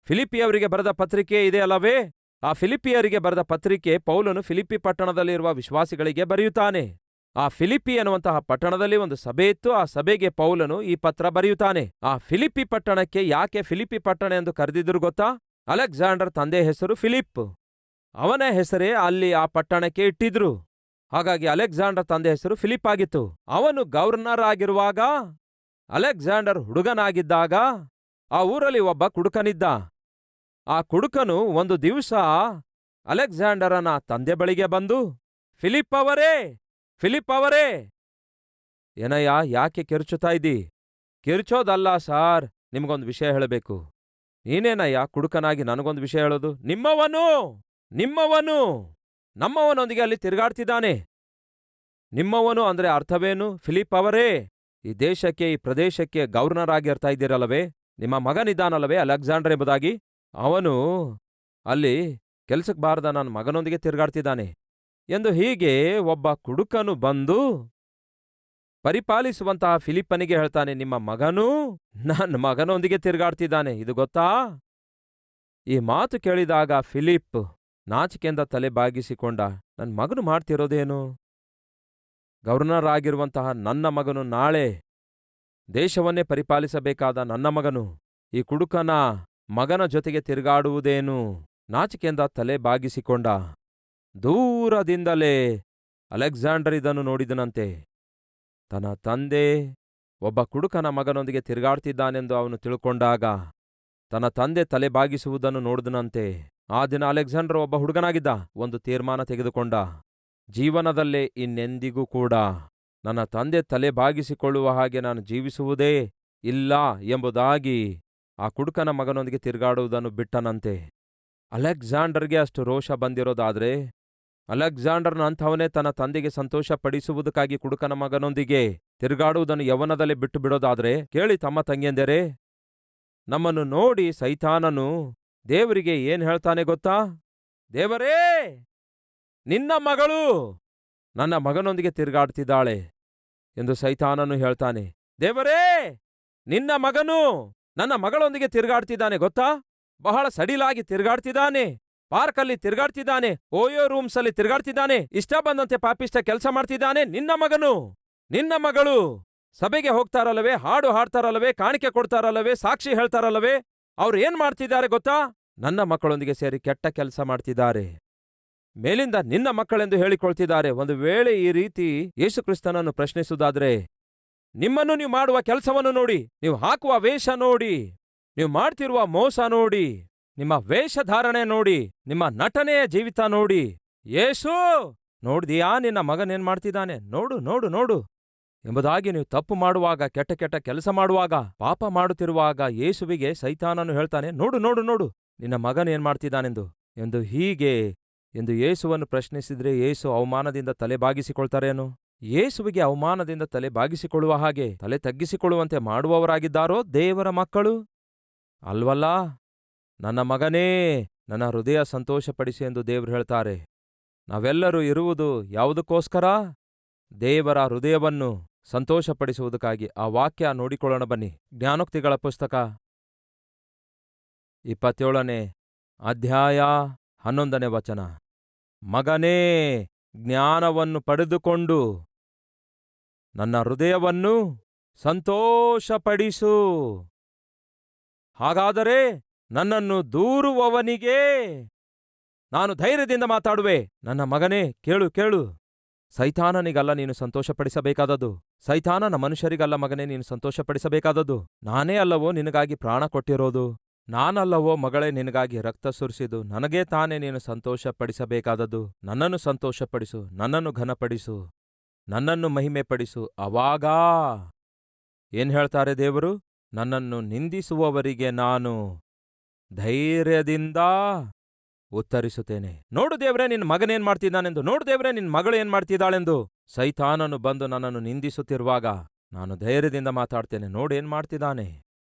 ಫಿಲಿಪಿಯವರಿಗೆ ಬರೆದ ಪತ್ರಿಕೆ ಇದೆ ಅಲ್ಲವೇ? ಆ ಫಿಲಿಪಿಯರಿಗೆ ಬರೆದ ಪತ್ರಿಕೆ ಪೌಲನು ಫಿಲಿಪ್ಪಿ ಪಟ್ಟಣದಲ್ಲಿರುವ ವಿಶ್ವಾಸಿಗಳಿಗೆ ಬರೆಯುತ್ತಾನೆ. ಆ ಫಿಲಿಪ್ಪಿ ಎನ್ನುವಂತಹ ಪಟ್ಟಣದಲ್ಲಿ ಒಂದು ಸಭೆ ಇತ್ತು. ಆ ಸಭೆಗೆ ಪೌಲನು ಈ ಪತ್ರ ಬರೆಯುತ್ತಾನೆ. ಆ ಫಿಲಿಪ್ಪಿ ಪಟ್ಟಣಕ್ಕೆ ಯಾಕೆ ಫಿಲಿಪ್ಪಿ ಪಟ್ಟಣ ಎಂದು ಕರೆದಿದ್ರು ಗೊತ್ತಾ? ಅಲೆಕ್ಸಾಂಡರ್ ತಂದೆ ಹೆಸರು ಫಿಲಿಪ್. ಅವನ ಹೆಸರೇ ಅಲ್ಲಿ ಆ ಪಟ್ಟಣಕ್ಕೆ ಇಟ್ಟಿದ್ರು. ಹಾಗಾಗಿ ಅಲೆಕ್ಸಾಂಡರ್ ತಂದೆ ಹೆಸರು ಫಿಲಿಪ್ ಆಗಿತ್ತು. ಅವನು ಗವರ್ನರ್ ಆಗಿರುವಾಗ, ಅಲೆಕ್ಸಾಂಡರ್ ಹುಡುಗನಾಗಿದ್ದಾಗ ಆ ಊರಲ್ಲಿ ಒಬ್ಬ ಕುಡುಕನಿದ್ದ. ಆ ಕುಡುಕನು ಒಂದು ದಿವಸ ಅಲೆಕ್ಸಾಂಡರನ ತಂದೆ ಬಳಿಗೆ ಬಂದು, ಫಿಲಿಪ್ ಅವರೇ, ಫಿಲಿಪ್ ಅವರೇ. ಏನಯ್ಯ, ಯಾಕೆ ಕಿರ್ಚುತ್ತಾ ಇದ್ದಿ? ಕಿರ್ಚೋದಲ್ಲ ಸಾರ್, ನಿಮ್ಗೊಂದು ವಿಷಯ ಹೇಳಬೇಕು. ನೀನೇನಯ್ಯ ಕುಡುಕನಾಗಿ ನನಗೊಂದು ವಿಷಯ ಹೇಳೋದು? ನಿಮ್ಮವನು ನಮ್ಮವನೊಂದಿಗೆ ಅಲ್ಲಿ ತಿರುಗಾಡ್ತಿದ್ದಾನೆ. ನಿಮ್ಮವನು ಅಂದ್ರೆ ಅರ್ಥವೇನು? ಫಿಲಿಪ್ ಅವರೇ, ಈ ದೇಶಕ್ಕೆ, ಈ ಪ್ರದೇಶಕ್ಕೆ ಗವರ್ನರ್ ಆಗಿ ಇರ್ತಾ ಇದ್ದೀರಲ್ಲವೇ? ನಿಮ್ಮ ಮಗನಿದ್ದಾನಲ್ಲವೇ ಅಲೆಕ್ಸಾಂಡರ್ ಎಂಬುದಾಗಿ, ಅವನು ಅಲ್ಲಿ ಕೆಲ್ಸಕ್ಕೆ ಬಾರದ ನನ್ನ ಮಗನೊಂದಿಗೆ ತಿರುಗಾಡ್ತಿದ್ದಾನೆ ಎಂದು ಹೀಗೆ ಒಬ್ಬ ಕುಡುಕನು ಬಂದು ಪರಿಪಾಲಿಸುವಂತಹ ಫಿಲಿಪ್ಪನಿಗೆ ಹೇಳ್ತಾನೆ, ನಿಮ್ಮ ಮಗನೂ ನನ್ನ ಮಗನೊಂದಿಗೆ ತಿರುಗಾಡ್ತಿದ್ದಾನೆ, ಇದು ಗೊತ್ತಾ? ಈ ಮಾತು ಕೇಳಿದಾಗ ಫಿಲಿಪ್ ನಾಚಿಕೆಯಿಂದ ತಲೆ ಬಾಗಿಸಿಕೊಂಡ. ನನ್ನ ಮಗನು ಮಾಡ್ತಿರೋದೇನು? ಗವರ್ನರ್ ಆಗಿರುವಂತಹ ನನ್ನ ಮಗನು ನಾಳೆ ದೇಶವನ್ನೇ ಪರಿಪಾಲಿಸಬೇಕಾದ ನನ್ನ ಮಗನು ಈ ಕುಡುಕನ ಮಗನ ಜೊತೆಗೆ ತಿರುಗಾಡುವುದೇನು? ನಾಚಿಕೆಯಿಂದ ತಲೆ ಬಾಗಿಸಿಕೊಂಡ. ದೂರದಿಂದಲೇ ಅಲೆಕ್ಸಾಂಡರ್ ಇದನ್ನು ನೋಡಿದನಂತೆ. ತನ್ನ ತಂದೆ ಒಬ್ಬ ಕುಡುಕನ ಮಗನೊಂದಿಗೆ ತಿರುಗಾಡ್ತಿದ್ದಾನೆಂದು ಅವನು ತಿಳ್ಕೊಂಡಾಗ ತನ್ನ ತಂದೆ ತಲೆ ಬಾಗಿಸುವುದನ್ನು ನೋಡಿದನಂತೆ. ಆ ದಿನ ಅಲೆಕ್ಸಾಂಡರ್ ಒಬ್ಬ ಹುಡುಗನಾಗಿದ್ದ. ಒಂದು ತೀರ್ಮಾನ ತೆಗೆದುಕೊಂಡ, ಜೀವನದಲ್ಲೇ ಇನ್ನೆಂದಿಗೂ ಕೂಡ ನನ್ನ ತಂದೆ ತಲೆ ಬಾಗಿಸಿಕೊಳ್ಳುವ ಹಾಗೆ ನಾನು ಜೀವಿಸುವುದೇ ಇಲ್ಲ ಎಂಬುದಾಗಿ ಆ ಕುಡುಕನ ಮಗನೊಂದಿಗೆ ತಿರುಗಾಡುವುದನ್ನು ಬಿಟ್ಟನಂತೆ. ಅಲೆಕ್ಸಾಂಡರ್ಗೆ ಅಷ್ಟು ರೋಷ ಬಂದಿರೋದಾದ್ರೆ, ಅಲೆಕ್ಸಾಂಡರ್ನ ಅಂಥವನೇ ತನ್ನ ತಂದೆಗೆ ಸಂತೋಷ ಪಡಿಸುವುದಕ್ಕಾಗಿ ಕುಡುಕನ ಮಗನೊಂದಿಗೆ ತಿರುಗಾಡುವುದನ್ನು ಯೌವನದಲ್ಲೇ ಬಿಟ್ಟು ಬಿಡೋದಾದ್ರೆ, ಕೇಳಿ ತಮ್ಮ ತಂಗಿಯಂದರೇ, ನಮ್ಮನ್ನು ನೋಡಿ ಸೈತಾನನು ದೇವರಿಗೆ ಏನ್ ಹೇಳ್ತಾನೆ ಗೊತ್ತಾ? ದೇವರೇ, ನಿನ್ನ ಮಗಳು ನನ್ನ ಮಗನೊಂದಿಗೆ ತಿರುಗಾಡ್ತಿದ್ದಾಳೆ ಎಂದು ಸೈತಾನನು ಹೇಳ್ತಾನೆ. ದೇವರೇ, ನಿನ್ನ ಮಗನು ನನ್ನ ಮಗಳೊಂದಿಗೆ ತಿರುಗಾಡ್ತಿದ್ದಾನೆ ಗೊತ್ತಾ? ಬಹಳ ಸಡಿಲಾಗಿ ತಿರುಗಾಡ್ತಿದ್ದಾನೆ, ಪಾರ್ಕಲ್ಲಿ ತಿರುಗಾಡ್ತಿದ್ದಾನೆ, ಓಯೋ ರೂಮ್ಸ್ ಅಲ್ಲಿ ತಿರುಗಾಡ್ತಿದ್ದಾನೆ, ಇಷ್ಟ ಬಂದಂತೆ ಪಾಪಿಷ್ಟ ಕೆಲಸ ಮಾಡ್ತಿದ್ದಾನೆ. ನಿನ್ನ ಮಗಳು ಸಭೆಗೆ ಹೋಗ್ತಾರಲ್ಲವೇ, ಹಾಡು ಹಾಡ್ತಾರಲ್ಲವೇ, ಕಾಣಿಕೆ ಕೊಡ್ತಾರಲ್ಲವೇ, ಸಾಕ್ಷಿ ಹೇಳ್ತಾರಲ್ಲವೇ, ಅವ್ರು ಏನ್ ಮಾಡ್ತಿದ್ದಾರೆ ಗೊತ್ತಾ? ನನ್ನ ಮಕ್ಕಳೊಂದಿಗೆ ಸೇರಿ ಕೆಟ್ಟ ಕೆಲಸ ಮಾಡ್ತಿದ್ದಾರೆ. ಮೇಲಿಂದ ನಿನ್ನ ಮಕ್ಕಳೆಂದು ಹೇಳಿಕೊಳ್ತಿದ್ದಾರೆ. ಒಂದು ವೇಳೆ ಈ ರೀತಿ ಯೇಸುಕ್ರಿಸ್ತನನ್ನು ಪ್ರಶ್ನಿಸುವುದಾದ್ರೆ, ನಿಮ್ಮನ್ನು ನೀವು ಮಾಡುವ ಕೆಲಸವನ್ನು ನೋಡಿ, ನೀವು ಹಾಕುವ ವೇಷ ನೋಡಿ, ನೀವು ಮಾಡ್ತಿರುವ ಮೋಸ ನೋಡಿ, ನಿಮ್ಮ ವೇಷಧಾರಣೆ ನೋಡಿ, ನಿಮ್ಮ ನಟನೆಯ ಜೀವಿತ ನೋಡಿ, ಯೇಸು ನೋಡ್ದಿಯಾ ನಿನ್ನ ಮಗನೇನ್ ಮಾಡ್ತಿದ್ದಾನೆ, ನೋಡು ನೋಡು ನೋಡು ಎಂಬುದಾಗಿ ನೀವು ತಪ್ಪು ಮಾಡುವಾಗ, ಕೆಟ್ಟ ಕೆಟ್ಟ ಕೆಲಸ ಮಾಡುವಾಗ, ಪಾಪ ಮಾಡುತ್ತಿರುವಾಗ ಯೇಸುವಿಗೆ ಸೈತಾನನು ಹೇಳ್ತಾನೆ, ನೋಡು ನೋಡು ನೋಡು ನಿನ್ನ ಮಗನೇನ್ ಮಾಡ್ತಿದ್ದಾನೆಂದು ಎಂದು. ಹೀಗೆ ಎಂದು ಯೇಸುವನ್ನು ಪ್ರಶ್ನಿಸಿದ್ರೆ ಯೇಸು ಅವಮಾನದಿಂದ ತಲೆ ಬಾಗಿಸಿಕೊಳ್ತಾರೇನು? ಯೇಸುವಿಗೆ ಅವಮಾನದಿಂದ ತಲೆ ಬಾಗಿಸಿಕೊಳ್ಳುವ ಹಾಗೆ ತಲೆ ತಗ್ಗಿಸಿಕೊಳ್ಳುವಂತೆ ಮಾಡುವವರಾಗಿದ್ದಾರೋ ದೇವರ ಮಕ್ಕಳು? ಅಲ್ವಲ್ಲ. ನನ್ನ ಮಗನೇ, ನನ್ನ ಹೃದಯ ಸಂತೋಷಪಡಿಸಿ ಎಂದು ದೇವರು ಹೇಳ್ತಾರೆ. ನಾವೆಲ್ಲರೂ ಇರುವುದು ಯಾವುದಕ್ಕೋಸ್ಕರ? ದೇವರ ಹೃದಯವನ್ನು ಸಂತೋಷಪಡಿಸುವುದಕ್ಕಾಗಿ. ಆ ವಾಕ್ಯ ನೋಡಿಕೊಳ್ಳೋಣ ಬನ್ನಿ. ಜ್ಞಾನೋಕ್ತಿಗಳ ಪುಸ್ತಕ 27ನೇ ಅಧ್ಯಾಯ 11ನೇ ವಚನ. ಮಗನೇ, ಜ್ಞಾನವನ್ನು ಪಡೆದುಕೊಂಡು ನನ್ನ ಹೃದಯವನ್ನು ಸಂತೋಷಪಡಿಸು. ಹಾಗಾದರೆ ನನ್ನನ್ನು ದೂರುವವನಿಗೆ ನಾನು ಧೈರ್ಯದಿಂದ ಮಾತಾಡುವೆ. ನನ್ನ ಮಗನೇ, ಕೇಳು ಕೇಳು, ಸೈತಾನನಿಗಲ್ಲ ನೀನು ಸಂತೋಷಪಡಿಸಬೇಕಾದದ್ದು, ಸೈತಾನನ ಮನುಷ್ಯರಿಗಲ್ಲ ಮಗನೇ ನೀನು ಸಂತೋಷಪಡಿಸಬೇಕಾದದ್ದು. ನಾನೇ ಅಲ್ಲವೋ ನಿನಗಾಗಿ ಪ್ರಾಣ ಕೊಟ್ಟಿರೋದು, ನಾನಲ್ಲವೋ ಮಗಳೇ ನಿನಗಾಗಿ ರಕ್ತ ಸುರಿಸಿದು, ನನಗೇ ತಾನೇ ನೀನು ಸಂತೋಷಪಡಿಸಬೇಕಾದದ್ದು. ನನ್ನನ್ನು ಸಂತೋಷಪಡಿಸು, ನನ್ನನ್ನು ಘನಪಡಿಸು, ನನ್ನನ್ನು ಮಹಿಮೆಪಡಿಸು. ಅವಾಗ ಏನ್ ಹೇಳ್ತಾರೆ ದೇವರು? ನನ್ನನ್ನು ನಿಂದಿಸುವವರಿಗೆ ನಾನು ಧೈರ್ಯದಿಂದ ಉತ್ತರಿಸುತ್ತೇನೆ. ನೋಡು ದೇವ್ರೆ, ನಿನ್ನ ಮಗನೇನ್ ಮಾಡ್ತಿದ್ದಾನೆಂದು, ನೋಡು ದೇವ್ರೆ, ನಿನ್ನ ಮಗಳು ಏನ್ ಮಾಡ್ತಿದ್ದಾಳೆಂದು ಸೈತಾನನು ಬಂದು ನನ್ನನ್ನು ನಿಂದಿಸುತ್ತಿರುವಾಗ ನಾನು ಧೈರ್ಯದಿಂದ ಮಾತಾಡ್ತೇನೆ. ನೋಡೇನ್ ಮಾಡ್ತಿದ್ದಾನೆ,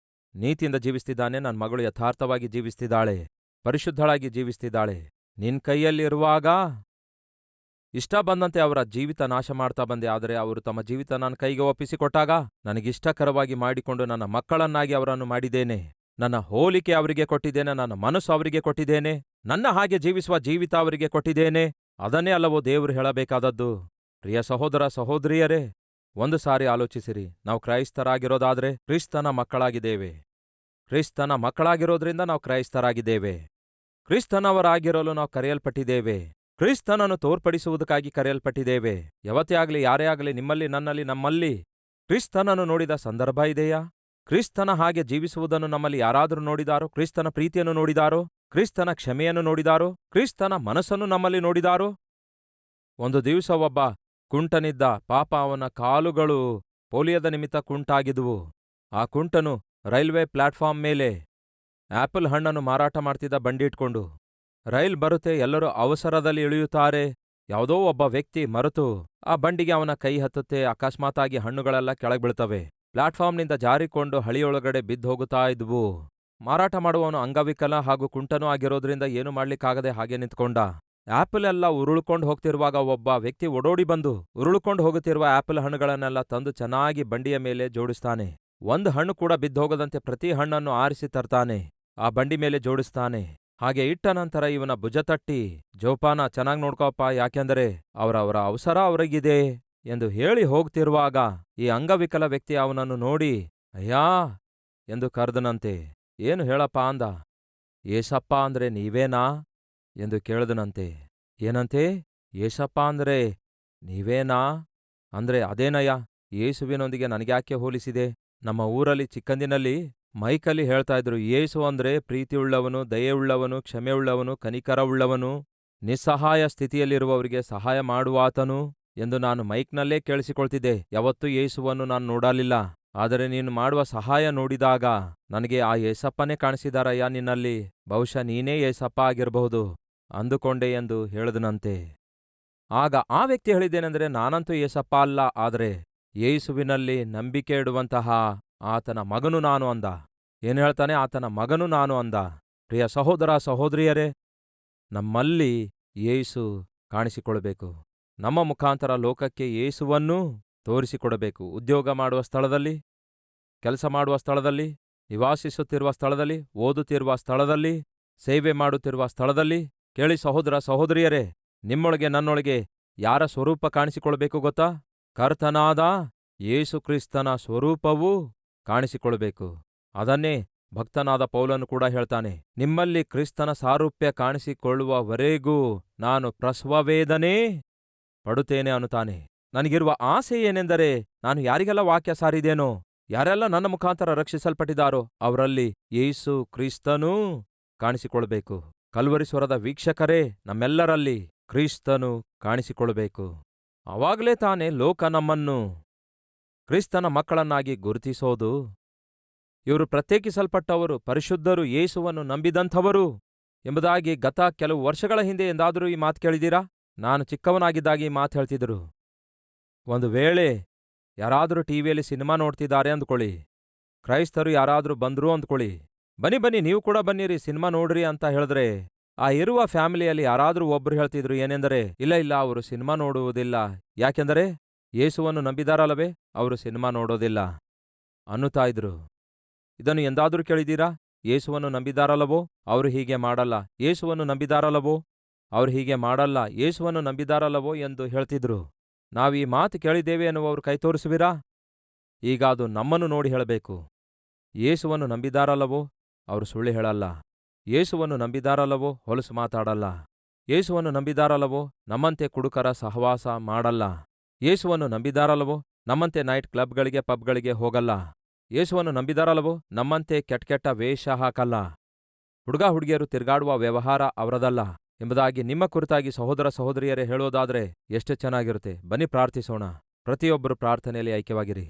ನೀತಿಯಿಂದ ಜೀವಿಸ್ತಿದ್ದಾನೆ, ನನ್ನ ಮಗಳು ಯಥಾರ್ಥವಾಗಿ ಜೀವಿಸ್ತಿದ್ದಾಳೆ, ಪರಿಶುದ್ಧಳಾಗಿ ಜೀವಿಸ್ತಿದ್ದಾಳೆ. ನಿನ್ ಕೈಯಲ್ಲಿರುವಾಗ ಇಷ್ಟ ಬಂದಂತೆ ಅವರ ಜೀವಿತ ನಾಶ ಮಾಡ್ತಾ ಬಂದೆ. ಆದರೆ ಅವರು ತಮ್ಮ ಜೀವಿತ ನನ್ನ ಕೈಗೆ ಒಪ್ಪಿಸಿಕೊಟ್ಟಾಗ ನನಗಿಷ್ಟಕರವಾಗಿ ಮಾಡಿಕೊಂಡು ನನ್ನ ಮಕ್ಕಳನ್ನಾಗಿ ಅವರನ್ನು ಮಾಡಿದ್ದೇನೆ. ನನ್ನ ಹೋಲಿಕೆ ಅವರಿಗೆ ಕೊಟ್ಟಿದ್ದೇನೆ, ನನ್ನ ಮನಸ್ಸು ಅವರಿಗೆ ಕೊಟ್ಟಿದ್ದೇನೆ, ನನ್ನ ಹಾಗೆ ಜೀವಿಸುವ ಜೀವಿತ ಅವರಿಗೆ ಕೊಟ್ಟಿದ್ದೇನೆ. ಅದನ್ನೇ ಅಲ್ಲವೋ ದೇವರು ಹೇಳಬೇಕಾದದ್ದು. ಪ್ರಿಯ ಸಹೋದರ ಸಹೋದರಿಯರೇ, ಒಂದು ಸಾರಿ ಆಲೋಚಿಸಿರಿ. ನಾವು ಕ್ರೈಸ್ತರಾಗಿರೋದಾದ್ರೆ ಕ್ರಿಸ್ತನ ಮಕ್ಕಳಾಗಿದ್ದೇವೆ. ಕ್ರಿಸ್ತನ ಮಕ್ಕಳಾಗಿರೋದ್ರಿಂದ ನಾವು ಕ್ರೈಸ್ತರಾಗಿದ್ದೇವೆ. ಕ್ರಿಸ್ತನವರಾಗಿರಲು ನಾವು ಕರೆಯಲ್ಪಟ್ಟಿದ್ದೇವೆ. ಕ್ರಿಸ್ತನನ್ನು ತೋರ್ಪಡಿಸುವುದಕ್ಕಾಗಿ ಕರೆಯಲ್ಪಟ್ಟಿದ್ದೇವೆ. ಯಾವತ್ತೇ ಆಗಲಿ, ಯಾರೇ ಆಗಲಿ, ನಿಮ್ಮಲ್ಲಿ, ನನ್ನಲ್ಲಿ, ನಮ್ಮಲ್ಲಿ ಕ್ರಿಸ್ತನನ್ನು ನೋಡಿದ ಸಂದರ್ಭ ಇದೆಯಾ? ಕ್ರಿಸ್ತನ ಹಾಗೆ ಜೀವಿಸುವುದನ್ನು ನಮ್ಮಲ್ಲಿ ಯಾರಾದರೂ ನೋಡಿದಾರೋ? ಕ್ರಿಸ್ತನ ಪ್ರೀತಿಯನ್ನು ನೋಡಿದಾರೋ? ಕ್ರಿಸ್ತನ ಕ್ಷಮೆಯನ್ನು ನೋಡಿದಾರೋ? ಕ್ರಿಸ್ತನ ಮನಸ್ಸನ್ನು ನಮ್ಮಲ್ಲಿ ನೋಡಿದಾರೋ? ಒಂದು ದಿವಸ ಒಬ್ಬ ಕುಂಟನಿದ್ದ. ಪಾಪ, ಅವನ ಕಾಲುಗಳು ಪೋಲಿಯೋದ ನಿಮಿತ್ತ ಕುಂಟಾಗಿದ್ವು. ಆ ಕುಂಟನು ರೈಲ್ವೆ ಪ್ಲಾಟ್ಫಾರ್ಮ್ ಮೇಲೆ ಆಪಲ್ ಹಣ್ಣನ್ನು ಮಾರಾಟ ಮಾಡ್ತಿದ್ದ ಬಂಡಿ ಇಟ್ಕೊಂಡು. ರೈಲ್ ಬರುತ್ತೆ, ಎಲ್ಲರೂ ಅವಸರದಲ್ಲಿ ಇಳಿಯುತ್ತಾರೆ. ಯಾವುದೋ ಒಬ್ಬ ವ್ಯಕ್ತಿ ಮರೆತು ಆ ಬಂಡಿಗೆ ಅವನ ಕೈ ಹತ್ತುತ್ತೆ. ಅಕಸ್ಮಾತಾಗಿ ಹಣ್ಣುಗಳೆಲ್ಲ ಕೆಳಗೆ ಬೀಳ್ತವೆ. ಪ್ಲಾಟ್ಫಾರ್ಮ್ನಿಂದ ಜಾರಿಕೊಂಡು ಹಳಿಯೊಳಗಡೆ ಬಿದ್ದು ಹೋಗುತ್ತಾ ಇದ್ವು. ಮಾರಾಟ ಮಾಡುವವನು ಅಂಗವಿಕಲ ಹಾಗೂ ಕುಂಟನೂ ಆಗಿರೋದ್ರಿಂದ ಏನು ಮಾಡ್ಲಿಕ್ಕಾಗದೆ ಹಾಗೆ ನಿಂತ್ಕೊಂಡ. ಆಪಲ್ ಎಲ್ಲ ಉರುಳ್ಕೊಂಡು ಹೋಗ್ತಿರುವಾಗ ಒಬ್ಬ ವ್ಯಕ್ತಿ ಓಡೋಡಿ ಬಂದು ಉರುಳ್ಕೊಂಡು ಹೋಗುತ್ತಿರುವ ಆಪಲ್ ಹಣ್ಣುಗಳನ್ನೆಲ್ಲ ತಂದು ಚೆನ್ನಾಗಿ ಬಂಡಿಯ ಮೇಲೆ ಜೋಡಿಸ್ತಾನೆ. ಒಂದು ಹಣ್ಣು ಕೂಡ ಬಿದ್ದೋಗದಂತೆ ಪ್ರತಿ ಹಣ್ಣನ್ನು ಆರಿಸಿ ತರ್ತಾನೆ, ಆ ಬಂಡಿ ಮೇಲೆ ಜೋಡಿಸ್ತಾನೆ. ಹಾಗೆ ಇಟ್ಟ ನಂತರ ಇವನ ಭುಜ ತಟ್ಟಿ, ಜೋಪಾನ, ಚೆನ್ನಾಗಿ ನೋಡ್ಕೋಪ್ಪ, ಯಾಕೆಂದರೆ ಅವರವರ ಅವಸರ ಅವರಿಗಿದೆ ಎಂದು ಹೇಳಿ ಹೋಗ್ತಿರುವಾಗ ಈ ಅಂಗವಿಕಲ ವ್ಯಕ್ತಿ ಅವನನ್ನು ನೋಡಿ ಅಯ್ಯಾ ಎಂದು ಕರೆದನಂತೆ. ಏನು ಹೇಳಪ್ಪ ಅಂದ. ಏಸಪ್ಪ ಅಂದ್ರೆ ನೀವೇನಾ ಎಂದು ಕೇಳಿದನಂತೆ. ಏನಂತೆ? ಏಸಪ್ಪ ಅಂದ್ರೆ ನೀವೇನಾ ಅಂದ್ರೆ ಅದೇನಯ್ಯ, ಯೇಸುವಿನೊಂದಿಗೆ ನನಗ್ಯಾಕೆ ಹೋಲಿಸಿದೆ? ನಮ್ಮ ಊರಲ್ಲಿ ಚಿಕ್ಕಂದಿನಲ್ಲಿ ಮೈಕಲ್ಲಿ ಹೇಳ್ತಾ ಇದ್ರು, ಯೇಸು ಅಂದ್ರೆ ಪ್ರೀತಿಯುಳ್ಳವನು, ದಯೆಯುಳ್ಳವನು, ಕ್ಷಮೆಯುಳ್ಳವನು, ಕನಿಕರವುಳ್ಳವನು, ನಿಸ್ಸಹಾಯ ಸ್ಥಿತಿಯಲ್ಲಿರುವವರಿಗೆ ಸಹಾಯ ಮಾಡುವಾತನು ಎಂದು ನಾನು ಮೈಕ್ನಲ್ಲೇ ಕೇಳಿಸಿಕೊಳ್ತಿದ್ದೆ. ಯಾವತ್ತೂ ಯೇಸುವನ್ನು ನಾನು ನೋಡಲಿಲ್ಲ. ಆದರೆ ನೀನು ಮಾಡುವ ಸಹಾಯ ನೋಡಿದಾಗ ನನಗೆ ಆ ಏಸಪ್ಪನೇ ಕಾಣಿಸಿದಾರಯ್ಯ ನಿನ್ನಲ್ಲಿ. ಬಹುಶಃ ನೀನೇ ಏಸಪ್ಪ ಆಗಿರಬಹುದು ಅಂದುಕೊಂಡೆ ಎಂದು ಹೇಳಿದನಂತೆ. ಆಗ ಆ ವ್ಯಕ್ತಿ ಹೇಳಿದ್ದೇನೆಂದರೆ, ನಾನಂತೂ ಏಸಪ್ಪ ಅಲ್ಲ, ಆದರೆ ಯೇಸುವಿನಲ್ಲಿ ನಂಬಿಕೆ ಇಡುವಂತಹ ಆತನ ಮಗನು ನಾನು ಅಂದ. ಏನು ಹೇಳ್ತಾನೆ? ಆತನ ಮಗನು ನಾನು ಅಂದ. ಪ್ರಿಯ ಸಹೋದರ ಸಹೋದರಿಯರೇ, ನಮ್ಮಲ್ಲಿ ಯೇಸು ಕಾಣಿಸಿಕೊಳ್ಬೇಕು. ನಮ್ಮ ಮುಖಾಂತರ ಲೋಕಕ್ಕೆ ಯೇಸುವನ್ನೂ ತೋರಿಸಿಕೊಡಬೇಕು. ಉದ್ಯೋಗ ಮಾಡುವ ಸ್ಥಳದಲ್ಲಿ, ಕೆಲಸ ಮಾಡುವ ಸ್ಥಳದಲ್ಲಿ, ನಿವಾಸಿಸುತ್ತಿರುವ ಸ್ಥಳದಲ್ಲಿ, ಓದುತ್ತಿರುವ ಸ್ಥಳದಲ್ಲಿ, ಸೇವೆ ಮಾಡುತ್ತಿರುವ ಸ್ಥಳದಲ್ಲಿ. ಕೇಳಿ ಸಹೋದರ ಸಹೋದರಿಯರೇ, ನಿಮ್ಮೊಳಗೆ ನನ್ನೊಳಗೆ ಯಾರ ಸ್ವರೂಪ ಕಾಣಿಸಿಕೊಳ್ಬೇಕು ಗೊತ್ತಾ? ಕರ್ತನಾದ ಯೇಸು ಕ್ರಿಸ್ತನ ಸ್ವರೂಪವೂ ಕಾಣಿಸಿಕೊಳ್ಬೇಕು. ಅದನ್ನೇ ಭಕ್ತನಾದ ಪೌಲನು ಕೂಡ ಹೇಳ್ತಾನೆ, ನಿಮ್ಮಲ್ಲಿ ಕ್ರಿಸ್ತನ ಸಾರೂಪ್ಯ ಕಾಣಿಸಿಕೊಳ್ಳುವವರೆಗೂ ನಾನು ಪ್ರಸವವೇದನೆ ಪಡುತ್ತೇನೆ ಅನ್ನುತ್ತಾನೆ. ನನಗಿರುವ ಆಸೆ ಏನೆಂದರೆ, ನಾನು ಯಾರಿಗೆಲ್ಲ ವಾಕ್ಯ ಸಾರಿದೇನೋ, ಯಾರೆಲ್ಲ ನನ್ನ ಮುಖಾಂತರ ರಕ್ಷಿಸಲ್ಪಟ್ಟಿದ್ದಾರೋ ಅವರಲ್ಲಿ ಯೇಸು ಕ್ರಿಸ್ತನೂ ಕಾಣಿಸಿಕೊಳ್ಬೇಕು. ಕಲ್ವರಿಸ್ವರದ ವೀಕ್ಷಕರೇ, ನಮ್ಮೆಲ್ಲರಲ್ಲಿ ಕ್ರಿಸ್ತನು ಕಾಣಿಸಿಕೊಳ್ಬೇಕು. ಆವಾಗಲೇ ತಾನೇ ಲೋಕ ನಮ್ಮನ್ನು ಕ್ರಿಸ್ತನ ಮಕ್ಕಳನ್ನಾಗಿ ಗುರುತಿಸೋದು. ಇವರು ಪ್ರತ್ಯೇಕಿಸಲ್ಪಟ್ಟವರು, ಪರಿಶುದ್ಧರು, ಯೇಸುವನ್ನು ನಂಬಿದಂಥವರು ಎಂಬುದಾಗಿ ಗತ ಕೆಲವು ವರ್ಷಗಳ ಹಿಂದೆ ಎಂದಾದರೂ ಈ ಮಾತು ಕೇಳಿದ್ದೀರಾ? ನಾನು ಚಿಕ್ಕವನಾಗಿದ್ದಾಗ ಈ ಮಾತು ಹೇಳ್ತಿದ್ರು. ಒಂದು ವೇಳೆ ಯಾರಾದರೂ ಟಿವಿಯಲ್ಲಿ ಸಿನಿಮಾ ನೋಡ್ತಿದ್ದಾರೆ ಅಂದ್ಕೊಳ್ಳಿ, ಕ್ರೈಸ್ತರು ಯಾರಾದರೂ ಬಂದ್ರು ಅಂದ್ಕೊಳ್ಳಿ, ಬನ್ನಿ ಬನ್ನಿ ನೀವು ಕೂಡ ಬನ್ನಿರಿ ಸಿನಿಮಾ ನೋಡ್ರಿ ಅಂತ ಹೇಳಿದ್ರೆ, ಆ ಇರುವ ಫ್ಯಾಮಿಲಿಯಲ್ಲಿ ಯಾರಾದರೂ ಒಬ್ರು ಹೇಳ್ತಿದ್ರು ಏನೆಂದರೆ, ಇಲ್ಲ ಇಲ್ಲ, ಅವರು ಸಿನಿಮಾ ನೋಡುವುದಿಲ್ಲ, ಯಾಕೆಂದರೆ ಯೇಸುವನ್ನು ನಂಬಿದಾರಲ್ಲವೇ, ಅವರು ಸಿನಿಮಾ ನೋಡೋದಿಲ್ಲ ಅನ್ನುತ್ತಾ ಇದ್ರು. ಇದನ್ನು ಎಂದಾದರೂ ಕೇಳಿದ್ದೀರಾ? ಯೇಸುವನ್ನು ನಂಬಿದಾರಲ್ಲವೋ ಅವರು ಹೀಗೆ ಮಾಡಲ್ಲ, ಯೇಸುವನ್ನು ನಂಬಿದಾರಲ್ಲವೋ ಅವರು ಹೀಗೆ ಮಾಡಲ್ಲ, ಯೇಸುವನ್ನು ನಂಬಿದಾರಲ್ಲವೋ ಎಂದು ಹೇಳ್ತಿದ್ರು. ನಾವೀ ಮಾತು ಕೇಳಿದ್ದೇವೆ ಎನ್ನುವವರು ಕೈ ತೋರಿಸುವಿರಾ? ಈಗ ಅದು ನಮ್ಮನ್ನು ನೋಡಿ ಹೇಳಬೇಕು. ಯೇಸುವನ್ನು ನಂಬಿದಾರಲ್ಲವೋ ಅವರು ಸುಳ್ಳು ಹೇಳಲ್ಲ, ಯೇಸುವನ್ನು ನಂಬಿದಾರಲ್ಲವೋ ಹೊಲಸು ಮಾತಾಡಲ್ಲ, ಯೇಸುವನ್ನು ನಂಬಿದಾರಲ್ಲವೋ ನಮ್ಮಂತೆ ಕುಡುಕರ ಸಹವಾಸ ಮಾಡಲ್ಲ, ಯೇಸುವನ್ನು ನಂಬಿದಾರಲ್ಲವೋ ನಮ್ಮಂತೆ ನೈಟ್ ಕ್ಲಬ್ಗಳಿಗೆ ಪಬ್ಗಳಿಗೆ ಹೋಗಲ್ಲ, ಯೇಸುವನ್ನು ನಂಬಿದಾರಲ್ಲವೋ ನಮ್ಮಂತೆ ಕೆಟ್ಟ ವೇಷ ಹಾಕಲ್ಲ, ಹುಡುಗ ಹುಡುಗಿಯರು ತಿರುಗಾಡುವ ವ್ಯವಹಾರ ಅವರದಲ್ಲ ಎಂಬುದಾಗಿ ನಿಮ್ಮ ಕುರಿತಾಗಿ ಸಹೋದರ ಸಹೋದರಿಯರೇ ಹೇಳೋದಾದ್ರೆ ಎಷ್ಟು ಚೆನ್ನಾಗಿರುತ್ತೆ. ಬನ್ನಿ ಪ್ರಾರ್ಥಿಸೋಣ. ಪ್ರತಿಯೊಬ್ಬರು ಪ್ರಾರ್ಥನೆಯಲ್ಲಿ ಐಕ್ಯವಾಗಿರಿ.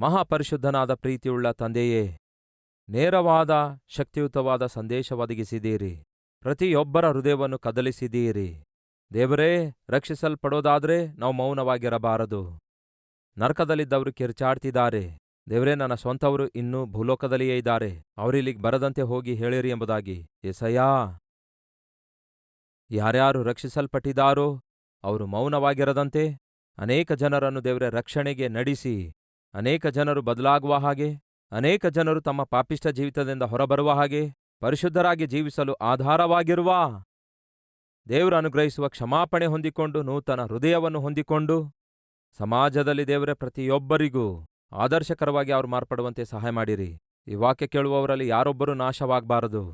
ಮಹಾಪರಿಶುದ್ಧನಾದ ಪ್ರೀತಿಯುಳ್ಳ ತಂದೆಯೇ, ನೇರವಾದ ಶಕ್ತಿಯುತವಾದ ಸಂದೇಶ ಒದಗಿಸಿದ್ದೀರಿ. ಪ್ರತಿಯೊಬ್ಬರ ಹೃದಯವನ್ನು ಕದಲಿಸಿದ್ದೀರಿ. ದೇವರೇ, ರಕ್ಷಿಸಲ್ಪಡೋದಾದ್ರೆ ನಾವು ಮೌನವಾಗಿರಬಾರದು. ನರಕದಲ್ಲಿದ್ದವರು ಕಿರ್ಚಾಡ್ತಿದ್ದಾರೆ. ದೇವರೇ, ನನ್ನ ಸ್ವಂತವರು ಇನ್ನೂ ಭೂಲೋಕದಲ್ಲಿಯೇ ಇದ್ದಾರೆ, ಅವರಿಲ್ಲಿಗೆ ಬರದಂತೆ ಹೋಗಿ ಹೇಳಿರಿ ಎಂಬುದಾಗಿ. ಯೆಸಯ್ಯಾ, ಯಾರ್ಯಾರು ರಕ್ಷಿಸಲ್ಪಟ್ಟಿದ್ದಾರೋ ಅವರು ಮೌನವಾಗಿರದಂತೆ ಅನೇಕ ಜನರನ್ನು ದೇವರೇ ರಕ್ಷಣೆಗೆ ನಡೆಸಿ, ಅನೇಕ ಜನರು ಬದಲಾಗುವ ಹಾಗೆ, ಅನೇಕ ಜನರು ತಮ್ಮ ಪಾಪಿಷ್ಠ ಜೀವಿತದಿಂದ ಹೊರಬರುವ ಹಾಗೆ, ಪರಿಶುದ್ಧರಾಗಿ ಜೀವಿಸಲು ಆಧಾರವಾಗಿರುವ ದೇವರು ಅನುಗ್ರಹಿಸುವ ಕ್ಷಮಾಪಣೆ ಹೊಂದಿಕೊಂಡು ನೂತನ ಹೃದಯವನ್ನು ಹೊಂದಿಕೊಂಡು ಸಮಾಜದಲ್ಲಿ ದೇವರೇ ಪ್ರತಿಯೊಬ್ಬರಿಗೂ ಆದರ್ಶಕರವಾಗಿ ಅವರು ಮಾರ್ಪಡುವಂತೆ ಸಹಾಯ ಮಾಡಿರಿ. ಈ ವಾಕ್ಯ ಕೇಳುವವರಲ್ಲಿ ಯಾರೊಬ್ಬರೂ ನಾಶವಾಗಬಾರದು,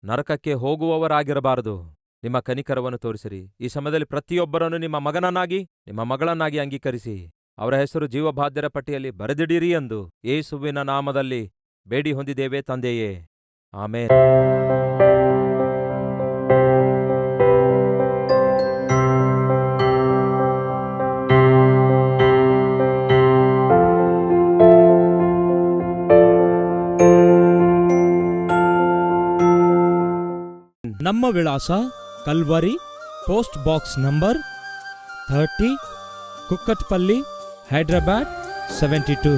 ನರಕಕ್ಕೆ ಹೋಗುವವರಾಗಿರಬಾರದು. ನಿಮ್ಮ ಕನಿಕರವನ್ನು ತೋರಿಸಿರಿ. ಈ ಸಮಯದಲ್ಲಿ ಪ್ರತಿಯೊಬ್ಬರನ್ನು ನಿಮ್ಮ ಮಗನನ್ನಾಗಿ ನಿಮ್ಮ ಮಗಳನ್ನಾಗಿ ಅಂಗೀಕರಿಸಿ ಅವರ ಹೆಸರು ಜೀವಬಾಧ್ಯರ ಪಟ್ಟಿಯಲ್ಲಿ ಬರೆದಿಡಿರಿ ಎಂದು ಯೇಸುವಿನ ನಾಮದಲ್ಲಿ ಬೇಡಿ ಹೊಂದಿದ್ದೇವೆ ತಂದೆಯೇ, ಆಮೇನ್. ನಮ್ಮ ವಿಳಾಸ Calvary, post box number 30, Kukatpally, Hyderabad 72.